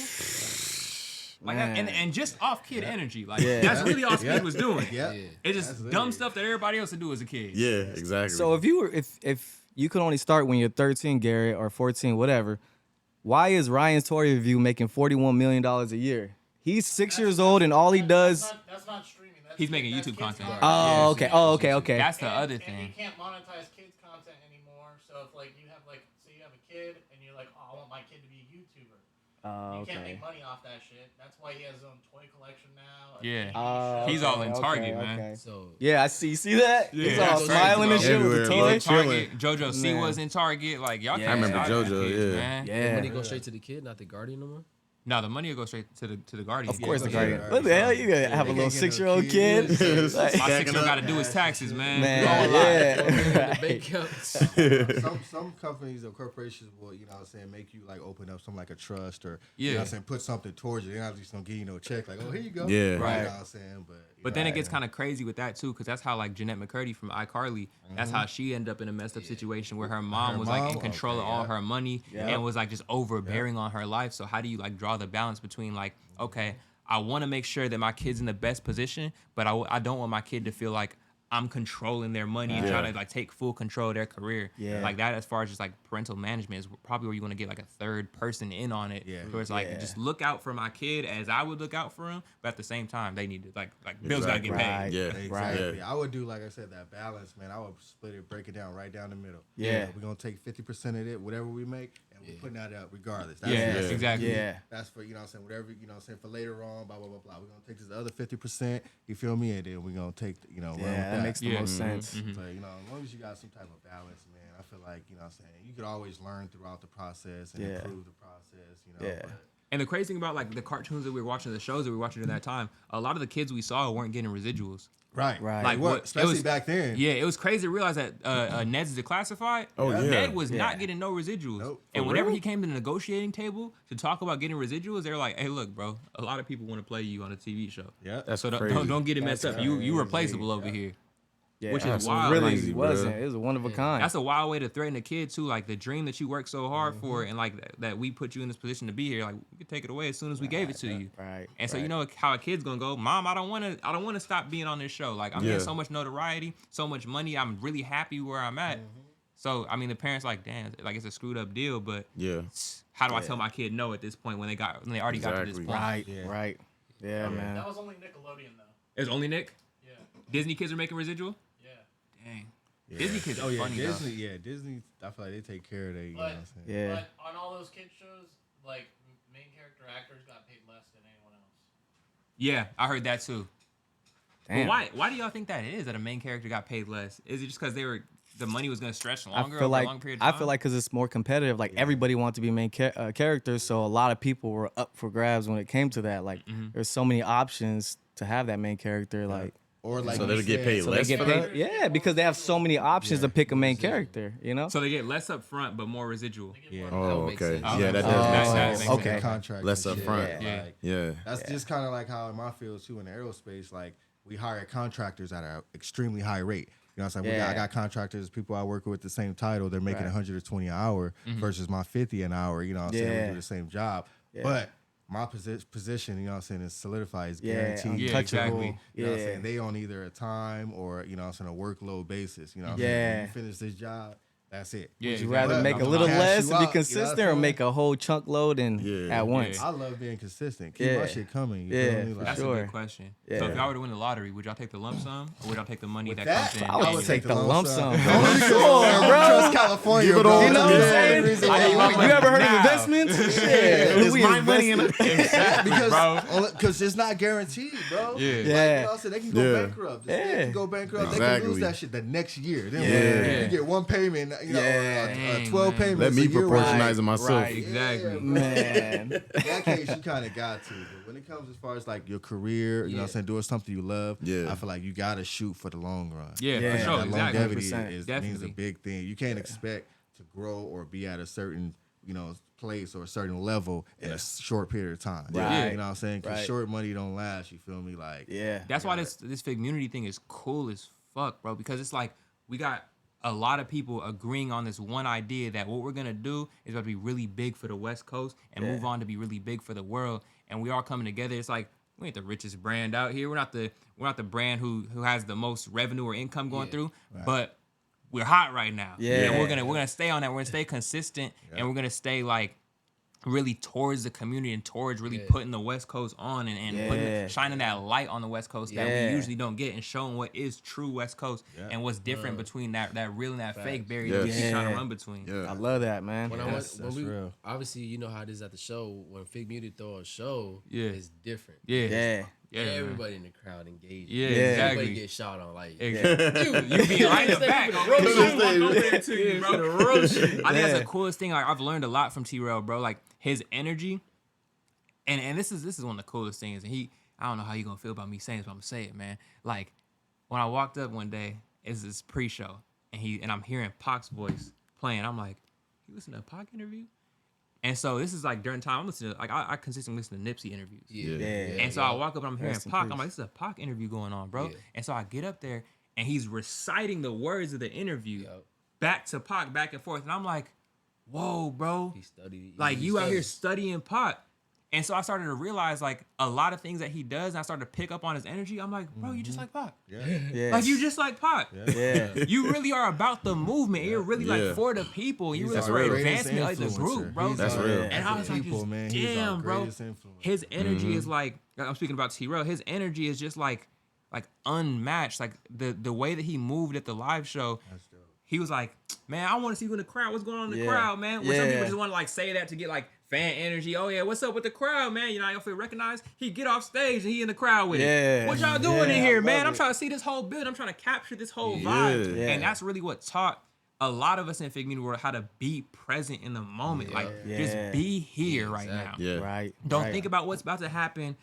Like and just off kid energy. Like that's really all Speed was doing. Yeah. It's just dumb stuff that everybody else would do as a kid. Yeah, exactly. So if you were, if you could only start when you're 13, Garrett, or 14, whatever, why is Ryan Tory Review making $41 million a year? He's 6 years old and all he does. That's not streaming. That's He's making that's YouTube kids content. Oh, okay. Oh, okay. Okay. That's the And- other And you thing. can't monetize kids content anymore. So if like you have like, say you have a kid and you're like, oh, I want my kid to be a YouTuber. Oh, You can't okay. make money off that shit. That's why he has his own toy collection now. a Yeah. TV show. He's all in Target, man. So Yeah, I see. See that? Yeah, He's all that's smiling and crazy, shit bro. with the Everywhere, He's in bro. toy. Target. JoJo C Man. was in Target. Like y'all Yeah. can't I remember stop these JoJo, kids, yeah. man. the Yeah. money goes straight to the kid, not the guardian no more. No, the money will go straight to the Guardian. Of course, the Yeah. Guardian. Yeah. What the hell? You gonna have a They little can't get no 6-year-old kid? kids. Like, My 6-year-old got to do his taxes, man. Man, Oh, yeah. The bank accounts. Some companies or corporations will, you know what I'm saying, make you like open up something like a trust or Yeah. you know what I'm saying, put something towards you. They're not just gonna give you no check like, oh, here you go. Yeah. You know Right. what I'm saying? But then it gets kind of crazy with that too, because that's how like Jeanette McCurdy from iCarly, that's how she ended up in a messed up situation where her mom was like in control of all her money and was like just overbearing on her life. So how do you like draw the balance between like, okay, I want to make sure that my kid's in the best position, but I don't want my kid to feel like I'm controlling their money and trying to like take full control of their career. Yeah. Like that, as far as just like parental management is probably where you want to get like a third person in on it. Yeah. Where it's like, just look out for my kid as I would look out for him, but at the same time, they need to like bills gotta get paid. Right. Yeah. Exactly. Yeah. I would do, like I said, that balance, man. I would split it, break it down right down the middle. Yeah. We're going to take 50% of it, whatever we make, and we're putting that out regardless. Yeah, that's exactly. Yeah. That's for, you know what I'm saying, whatever, you know what I'm saying, for later on, blah, blah, blah, blah. We're going to take this other 50%, you feel me? And then we're going to take, you know, run with Yeah, that makes the Yeah. most sense. So, you know, as long as you got some type of balance, man, I feel like, you know what I'm saying, you could always learn throughout the process and Yeah. improve the process, you know. Yeah. But, And the crazy thing about like the cartoons that we were watching, the shows that we were watching at that time, a lot of the kids we saw weren't getting residuals. right. Right. Like What, especially back then. Yeah, it was crazy to realize that Ned's Declassified. Oh, yeah. Ned was not getting no residuals. Nope. And For whenever real? he came to the negotiating table to talk about getting residuals, they're like, "Hey, look, bro, a lot of people want to play you on a TV show. Yeah. That's So crazy. don't get it messed up. You crazy. replaceable over here." Yeah. Which is That's wild. really Crazy, bro. wasn't. It was one of a kind. That's a wild way to threaten a kid too. Like the dream that you worked so hard for, and like that we put you in this position to be here. Like we could take it away as soon as we gave it to you. Right. And so you right. know how a kid's gonna go, Mom, I don't wanna stop being on this show. Like I'm getting Yeah. so much notoriety, so much money. I'm really happy where I'm at. So I mean the parents like, damn, like it's a screwed up deal, but Yeah. how do I tell my kid no at this point when they already got to this Exactly. point? Right. Yeah. Right. Yeah, man. That was only Nickelodeon though. It's only Nick? Yeah. Disney kids are making residual? Yeah. Dang. Yeah. Disney kids are funny though. Disney, yeah, Disney, I feel like they take care of their, you know what I'm saying? Yeah. But on all those kids shows, like main character actors got paid less than anyone else. Yeah, I heard that too. Damn. But why do y'all think that is that a main character got paid less? Is it just because the money was gonna stretch longer over a long period of time? I feel like because it's more competitive. Like everybody wants to be main characters, so a lot of people were up for grabs when it came to that. Like there's so many options to have that main character. Like Or like So you they would get said, paid so less they get for paid. that? Yeah, because they have so many options to pick a main character. You know. So they get less up front but more residual. Yeah. Oh, would make okay. sense. Yeah, that Oh, does that make sense. makes okay. Contracts Less and shit. upfront. Yeah. Like, Yeah. that's just kind of like how in my field too in aerospace, like we hire contractors at an extremely high rate. You know what I'm saying? I got contractors, people I work with the same title, they're making 120 an hour versus my 50 an hour. You know what I'm saying? We do the same job. But my position, you know what I'm saying, is solidified, is guaranteed. Yeah, exactly. You know what I'm saying? They on either a time or, you know what I'm saying, a workload basis. You know what I'm saying? When you finish this job, that's it. Would you rather make a little less and be consistent, or make a whole chunk load and at once? I love being consistent. Keep my shit coming. You feel me? Like, that's a good question. So if y'all were to win the lottery, would y'all take the lump sum or would y'all take the money that comes in? I would take the lump sum. Trust California, Give it bro. all You know to what I'm me. saying? You ever heard of investments? It's my money in Because it's not guaranteed, bro. Like, you know what I'm saying? They can go bankrupt. They can go bankrupt. They can lose that shit the next year. Then you get one payment, you know, 12 payments. Let me a year. proportionize it myself. Right, exactly. Man. In that case, you kind of got to. But when it comes as far as like your career, you know what I'm saying, doing something you love, I feel like you got to shoot for the long run. Yeah, for sure. That Exactly. longevity means a big thing. You can't expect to grow or be at a certain, you know, place or a certain level in a short period of time. Right. You know what I'm saying? Because short money don't last, you feel me? Like, That's why this FIGGMUNITY thing is cool as fuck, bro, because it's like we got a lot of people agreeing on this one idea that what we're gonna do is gonna be really big for the West Coast and move on to be really big for the world. And we all coming together. It's like we ain't the richest brand out here. We're not the brand who has the most revenue or income going through, but we're hot right now. And we're gonna stay on that. We're gonna stay consistent and we're gonna stay like really towards the community and towards really putting the West Coast on and shining that light on the West Coast that we usually don't get, and showing what is true West Coast and what's different between that real and that fake barrier that we keep trying to run between. I love that, man. When we obviously, you know how it is at the show. When FIGGMUNITY throw a show, it's different. Everybody in the crowd engaged. Everybody Exactly. get shot on. Like, You be right in the back. I think that's the coolest thing. Like, I've learned a lot from T-Rail, bro. Like his energy, and this is one of the coolest things. And I don't know how you gonna feel about me saying this, but I'm gonna say it, man. Like when I walked up one day, it's this pre-show, and I'm hearing Pac's voice playing. I'm like, you listen to a Pac interview? And so this is like during time I'm listening to, like I consistently listen to Nipsey interviews. And so I walk up and I'm hearing Pac. I'm like, this is a Pac interview going on, bro. And so I get up there and he's reciting the words of the interview back to Pac, back and forth. And I'm like, whoa, bro. He studied. Like you out here studying Pac. And so I started to realize like a lot of things that he does, and I started to pick up on his energy. I'm like, bro, you just like Pac. Like you just like Pac. You really are about the movement. You're really like for the people. You really for advancement of the group, bro. That's real. And I was like, damn, bro. His energy is like, I'm speaking about T-Rail. His energy is just like unmatched. Like the way that he moved at the live show. He was like, man, I want to see who in the crowd. What's going on in the crowd, man? Where some people just want to like say that to get like fan energy. Oh yeah, what's up with the crowd, man? You know, I don't feel recognized. He get off stage and he in the crowd with it. What y'all doing in here, man? I'm trying to see this whole build. I'm trying to capture this whole vibe. And that's really what taught a lot of us in FIGGMUNITY World how to be present in the moment. Like just be here right now. Don't think about what's about to happen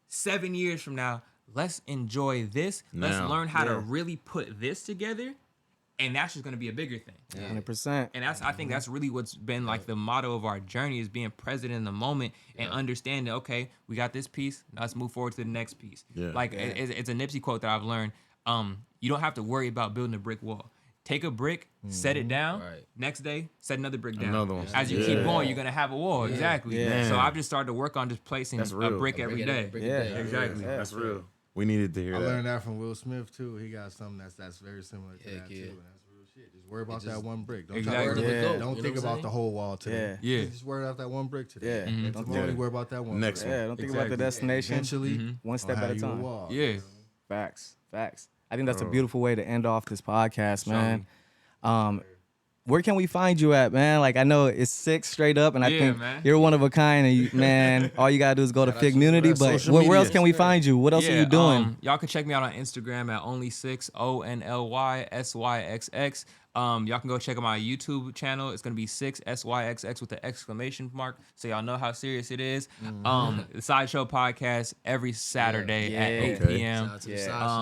7 years from now. Let's enjoy this. Let's learn how to really put this together. And that's just gonna be a bigger thing. 100%. And I think that's really what's been like the motto of our journey, is being present in the moment and understanding, okay, we got this piece, now let's move forward to the next piece. It's a Nipsey quote that I've learned. You don't have to worry about building a brick wall. Take a brick, set it down. Next day, set another brick down. Another one. As you keep going, you're gonna have a wall. Exactly. So I've just started to work on just placing a brick every day. Exactly. That's real. We needed to hear that. I learned that from Will Smith too. He got something that's very similar to that too. And that's real shit. Just worry about that one brick. Don't don't think about the whole wall today. Just worry about that one brick today. Don't only worry about that one. Next brick. one. Don't think about the destination. Eventually, one step at a time. Facts. I think that's a beautiful way to end off this podcast, man. Where can we find you at, man? Like, I know it's Syxx straight up, and I think you're one of a kind, and you, man, all you gotta do is go to FIGGMUNITY, but where else can we find you? What else are you doing? Y'all can check me out on Instagram at onlysyxx, ONLYSYXX. Y'all can go check out my YouTube channel. It's gonna be Syxx, SYXX with the exclamation mark, so y'all know how serious it is. The Sideshow podcast every Saturday at 8 p.m.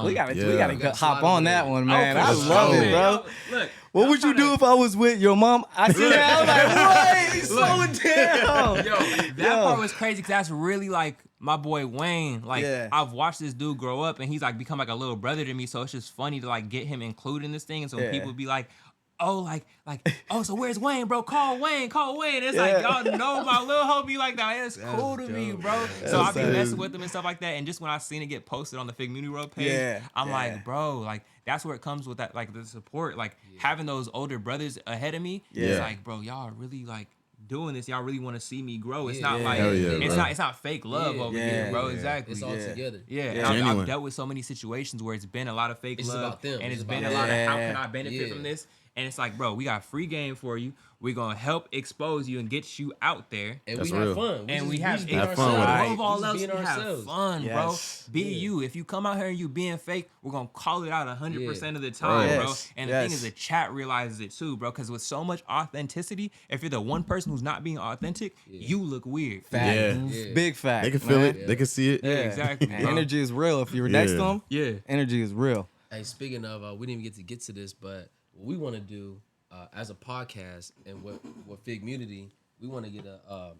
We gotta hop on that one, man. I love it, bro. Look, what would you do if I was with your mom? I see that. I was like, wait, slow it down. That part was crazy because that's really like my boy Wayne, like Yeah. I've watched this dude grow up, and he's like become like a little brother to me. So it's just funny to like get him included in this thing. And so when people be like, oh, oh, so where's Wayne, bro? Call Wayne. It's like, y'all know my little homie like that. It's cool to me, bro. So I be messing with him and stuff like that. And just when I seen it get posted on the FIGGMUNITYWORLD page, I'm like, bro, like that's where it comes with that, like the support, like having those older brothers ahead of me. It's like, bro, y'all are really like doing this. Y'all really want to see me grow. It's not like it's not fake love over here, bro. Exactly. It's all together. And I've dealt with so many situations where it's been a lot of fake love, about them. and it's It's been a about lot of them. how can I benefit from this. And it's like, bro, we got free game for you. We're gonna help expose you and get you out there. And That's we have real. fun. We have fun with it. Above all else, we have ourselves. fun, bro. Be you. If you come out here and you being fake, we're gonna call it out 100% of the time, bro. And the thing is, the chat realizes it too, bro. Because with so much authenticity, if you're the one person who's not being authentic, you look weird. Big fact. They can feel it. They can see it. Yeah, exactly. And energy is real. If you're next to them, energy is real. Hey, speaking of, we didn't even get to this, but what we want to do as a podcast and what FIGGMUNITY, we want to get a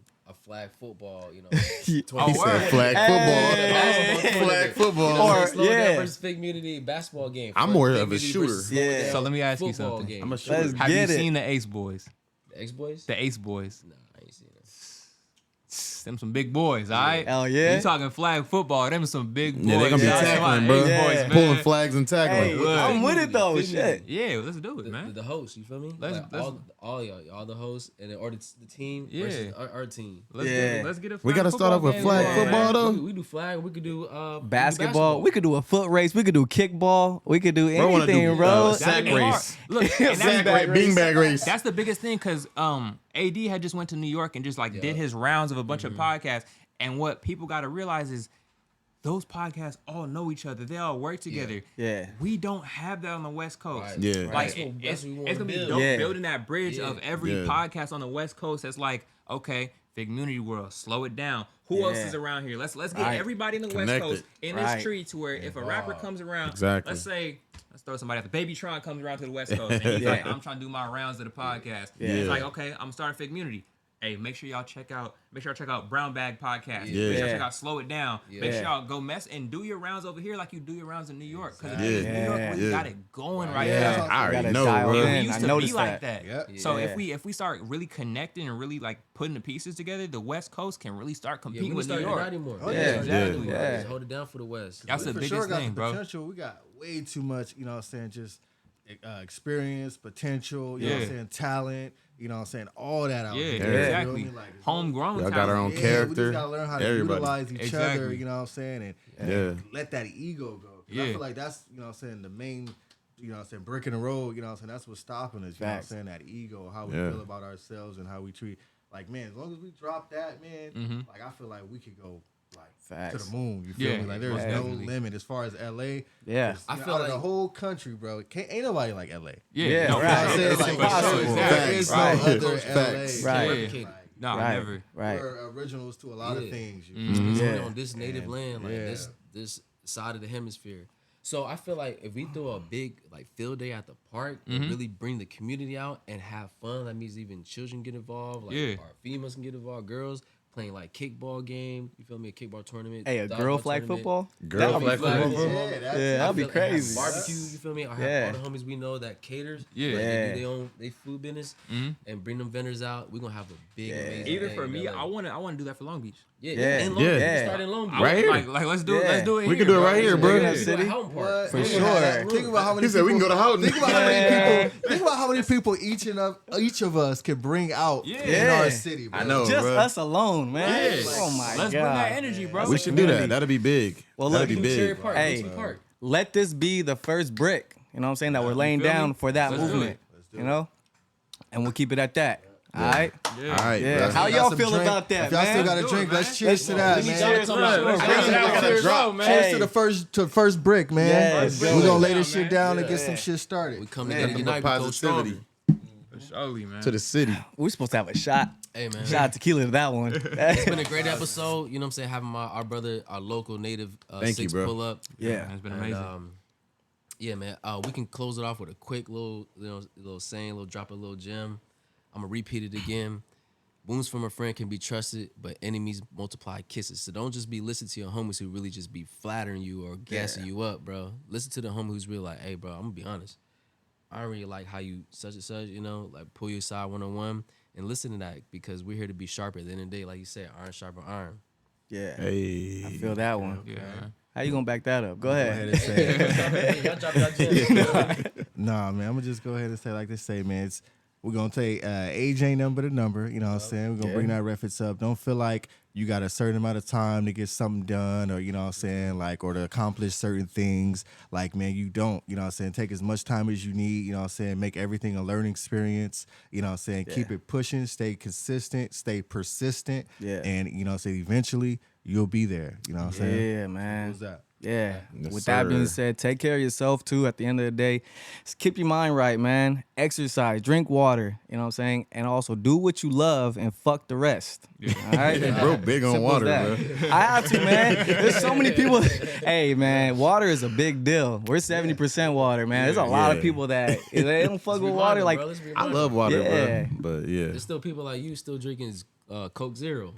flag football, you know. He said flag football. Flag football. Or Slow down versus FIGGMUNITY basketball game. I'm more of a shooter. So let me ask you Football something. game. I'm a shooter. Let's Have you get it. seen the Ace Boys? The X-Boys? The Ace Boys. Nah, I ain't seen it. Them some big boys, all right? Hell yeah. You talking flag football, them some big boys. Yeah, they gonna be Shout out to my tackling, bro. Ace Boys, man. Pulling flags and tackling. Hey, Look. I'm with it though. FIGGMUNITY. Shit. Yeah, let's do it, man. The host, you feel me? Let's- all y'all the hosts, and then, or the team versus our team. Let's get a flag We gotta start off with game flag going, football, man. though. We do flag. We could do Basketball. We could do a foot race. We could do kickball. We could do Bro, wanna do, anything, bro. sack That'd be hard. race. Look, and Sack that's, race, beanbag race. that's the biggest thing because AD had just went to New York and just like did his rounds of a bunch of podcasts. And what people got to realize is those podcasts all know each other. They all work together. Yeah. We don't have that on the West Coast. Right. Yeah. Like That's what we wanna it's gonna be build. dope Yeah. building that bridge of every Yeah. podcast on the West Coast. That's like, okay, FIGGMUNITYWORLD, slow it down. Who else Yeah. is around here? Let's get Right. everybody in the Connect West Coast it. in Right. this tree to where if a rapper comes around, Exactly. let's say. Let's throw somebody out. The Baby Tron comes around to the West Coast and he's like, I'm trying to do my rounds of the podcast. It's like, okay, I'm starting FIGGMUNITY. Hey, make sure y'all check out Brown Bag Podcast. Make sure y'all check out Slow It Down. Make sure y'all go mess and do your rounds over here like you do your rounds in New York. Because New York really got it going right now. I already Gotta know, dial bro. in. We I used to be noticed like that. that. Yep. So Yeah. if we start really connecting and really like putting the pieces together, the West Coast can really start Yeah, competing we with New start York. uniting more. Oh, yeah. Exactly. Yeah. Just hold it down for the West. That's We the for sure biggest got thing, the bro. potential. We got way too much, you know what I'm saying, just experience, potential, you know what I'm saying, talent, you know what I'm saying, all that out Yeah, there. You know what I exactly. mean? Like, Homegrown Y'all talent. got our own we character. just gotta learn how to Everybody. utilize each other, Exactly. you know what I'm saying, and Yeah. let that ego go. 'Cause I Yeah. feel like that's, you know what I'm saying, the main, you know what I'm saying, brick in the road, you know what I'm saying, that's what's stopping us, you know what I'm Facts. saying, that ego, how we Yeah. feel about ourselves and how we treat, like, man, as long as we drop that, man, like, I feel like we could go, like, to Facts. the moon, you feel Yeah, me? Like, there's most no definitely. limit as far as LA. Yeah. Just, I you know, feel out of the like- whole country, bro, ain't nobody like LA. Yeah, no, right. for sure. It's For impossible. sure, There exactly. is Right. no other Facts. LA. Right. Replicate it. No, Right. never. Right. We're originals to a lot of Yeah. things. You Especially Yeah. on this native land, like this side of the hemisphere. So I feel like if we throw a big like field day at the park and really bring the community out and have fun, that means even children get involved, like Yeah. our females can get involved, girls playing like kickball game. You feel me? A kickball tournament. Hey, a dodgeball girl flag tournament. football? Girl That'd be flag cool. football. Yeah, that's, Yeah, that'd be I feel like crazy. have barbecue, you feel me? Or have Yeah. all the homies we know that caters. Yeah. like, Yeah. they do their own food business and bring them vendors out. We're gonna have a big amazing Either day for in me, LA. I want to do that for Long Beach. Yeah, Yeah. in Long Beach. Yeah. We can start in Long Beach. Right here. Like let's do Yeah. let's do it. We here, can do it bro. right here, bro. We can do it City? at Houghton Park. What? For Yeah. sure. Think about how many He said we can go to Houghton. Think about how many people. Think about how many people each of us can bring out in Yeah. our city. Bro. I know, Just bro. us alone, man. Yeah. Oh my Let's god. bring that energy, bro. We should do that. That'll be big. Well, That'll look, be Cherry big. Park. Hey. Hey. Park. Let this be the first brick. You know what I'm saying? That we're laying feel me? down for that Let's do movement. it. You know? And we'll keep it at that. All right? Yeah. All right, Yeah. bro. How Got y'all some feel drink. about that, If y'all still man? got a Do it, drink, man. let's cheers to that, man. Cheers to that. Cheers to the first brick, man. Yes, We're go. gonna lay this shit down and get some shit started. We come together, Nothing unite, but we go stronger. positivity Surely, man. to the city. We're supposed to have a shot. Hey man, Shot of tequila to that one. it's been a great episode. You know what I'm saying? Having our brother, our local native Thank you, Syxx bro. pull up. Yeah. It's been And, amazing. yeah, man. We can close it off with a quick little saying, drop a little gem. I'm gonna repeat it again. wounds from a friend can be trusted, but enemies multiply kisses. So don't just be listening to your homies who really just be flattering you or gassing you up, bro. Listen to the homie who's really like, hey, bro, I'm gonna be honest. I don't really like how you such and such, you know, like pull you aside one-on-one and listen to that because we're here to be sharper. At the end of the day, like you said, iron sharper iron. Yeah. Hey. I feel that one. Yeah, man. How you gonna back that up? Go ahead. and say, Y'all drop y'all gems. nah, man, I'm gonna just go ahead and say like they say, man. We're gonna take age ain't nothing but a number. You know what I'm saying? We're gonna bring that reference up. Don't feel like you got a certain amount of time to get something done, or you know what I'm saying, like, or to accomplish certain things. Like, man, you don't. You know what I'm saying? Take as much time as you need. You know what I'm saying? Make everything a learning experience. You know what I'm saying? Keep it pushing. Stay consistent. Stay persistent. Yeah. And you know what I'm saying? Eventually you'll be there. You know what I'm saying? Yeah, man. What's that? Yeah. Yes, With that being sir. said, take care of yourself too. At the end of the day, just keep your mind right, man. Exercise, drink water. You know what I'm saying, and also do what you love and fuck the rest. All right, Bro, big on Simple as water, that. bro. I have to, man. There's so many people. Hey, man, water is a big deal. We're 70% water, man. There's a lot of Yeah. people that they don't fuck with water. Like, Bro, let's be I reminded. love water, Yeah. bro. But yeah. There's still people like you still drinking Coke Zero.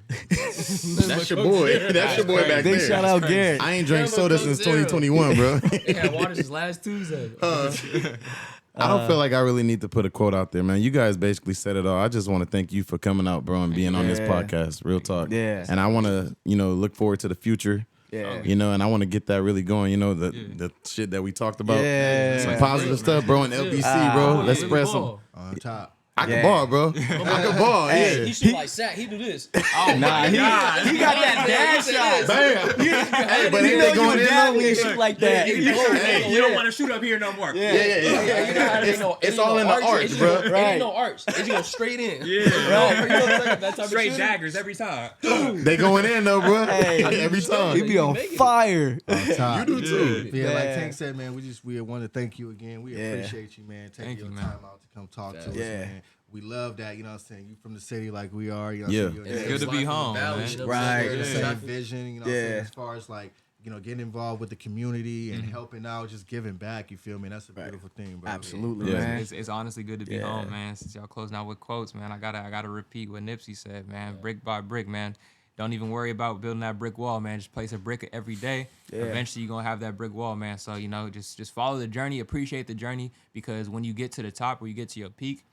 That's your boy. That's your boy back big there. shout out, Garrett. I ain't drank Yeah, soda but since Coke Zero. 2021, bro. They had water since last Tuesday. I don't feel like I really need to put a quote out there, man. You guys basically said it all. I just want to thank you for coming out, bro, and being on this Yeah. podcast. Real talk. Yeah. And I want to, look forward to the future. Yeah. And I want to get that really going. The shit that we talked about. Yeah. Some positive stuff, bro, in LBC, bro. Let's spread some. On top. I can Yeah. ball, bro. I can ball, He yeah. shoot like Sack. He do this. Oh Nah, he got that dad shot. Bam. Hey, but You ain't know they going you in dad though? when you shoot like that. Hey, you don't want to shoot up here no more. Yeah. You know how It's all in the arch, bro. It ain't no arch. It just go straight in. Yeah, Right. You know what I'm saying? That type of straight shooter. daggers every time. They going in though, bro. Hey. Every He time. be on fire. On top. You do too. Yeah, like Yeah. Tank said, man, we want to thank you again. We Yeah. appreciate you, man. Taking Thank your you, man. time out to come talk to us, Yeah. man. We love that, you know what I'm saying? You from the city like we are, you know what Yeah. I'm saying? And Good to be life in the home, valley, man. you know what I'm Right. saying? The Yeah. same vision, you know what I'm saying? Yeah. As far as like, getting involved with the community and helping out, just giving back, you feel me? That's a beautiful thing, bro. Absolutely, Yeah. man. It's honestly good to be Yeah. home, man. Since y'all closing out with quotes, man, I gotta repeat what Nipsey said, man. Brick by brick, man. Don't even worry about building that brick wall, man. Just place a brick every day. Yeah. Eventually, you're gonna have that brick wall, man. So just follow the journey, appreciate the journey, because when you get to the top or you get to your peak,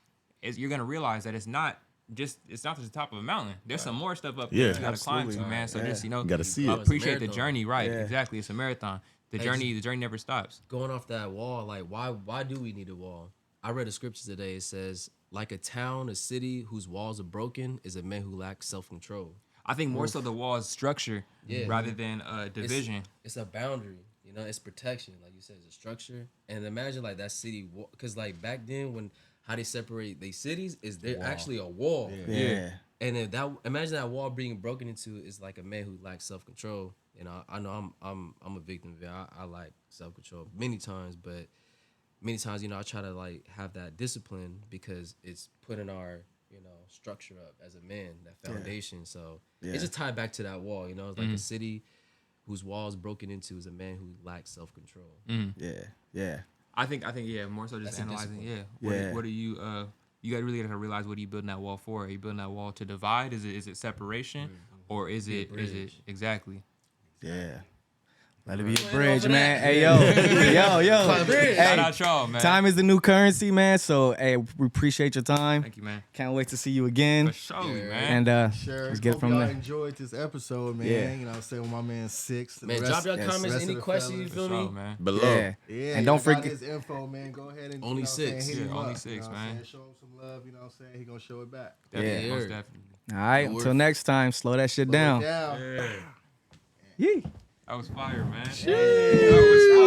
you're gonna realize that it's not just the top of a mountain. There's some more stuff up there Yeah. that you gotta climb to, man. So just Gotta see it. appreciate the marathon. journey, right? Yeah. Exactly. It's a marathon. The journey never stops. Going off that wall, like why do we need a wall? I read a scripture today. It says, like a town, a city whose walls are broken is a man who lacks self-control. I think more so the wall is structure Yeah. rather than division. It's a boundary, it's protection. Like you said, it's a structure. And imagine like that city, because like back then when how they separate these cities is they're actually a wall. Yeah. And if imagine that wall being broken into is like a man who lacks self-control. I know I'm a victim of it. I lack self-control many times, but many times, I try to like have that discipline because it's putting our, structure up as a man, that foundation. So it's just tied back to that wall, it's like a city whose wall is broken into is a man who lacks self-control. Yeah. Yeah. I think yeah, more so just That's a analyzing. discipline. Yeah. What are you really gotta realize what are you building that wall for? Are you building that wall to divide? Is it separation, or is it exactly? Yeah. Let it be a bridge, man. Hey, yo. Shout Hey, out y'all, man. time is the new currency, man. So, hey, we appreciate your time. Thank you, man. Can't wait to see you again. For sure, man. And Sure. let's get it Hope from y'all there. enjoyed this episode, man. Yeah. You know what I'm saying? With my man Syxx. Man, the drop your rest- comments, rest any of the questions, you fellas. feel For me? sure, man. Below. Yeah. And And don't don't forget forget- his info, man. Go ahead and Only you know what I'm saying, Syxx. hit Yeah, him only up, Syxx, you know what I'm man. saying? Show him some love, you know what I'm saying? He gonna show it back. Definitely, Yeah. most definitely. All right. Until next time, slow that shit down. Down. Yeah. Yee. That was fire, man. Hey.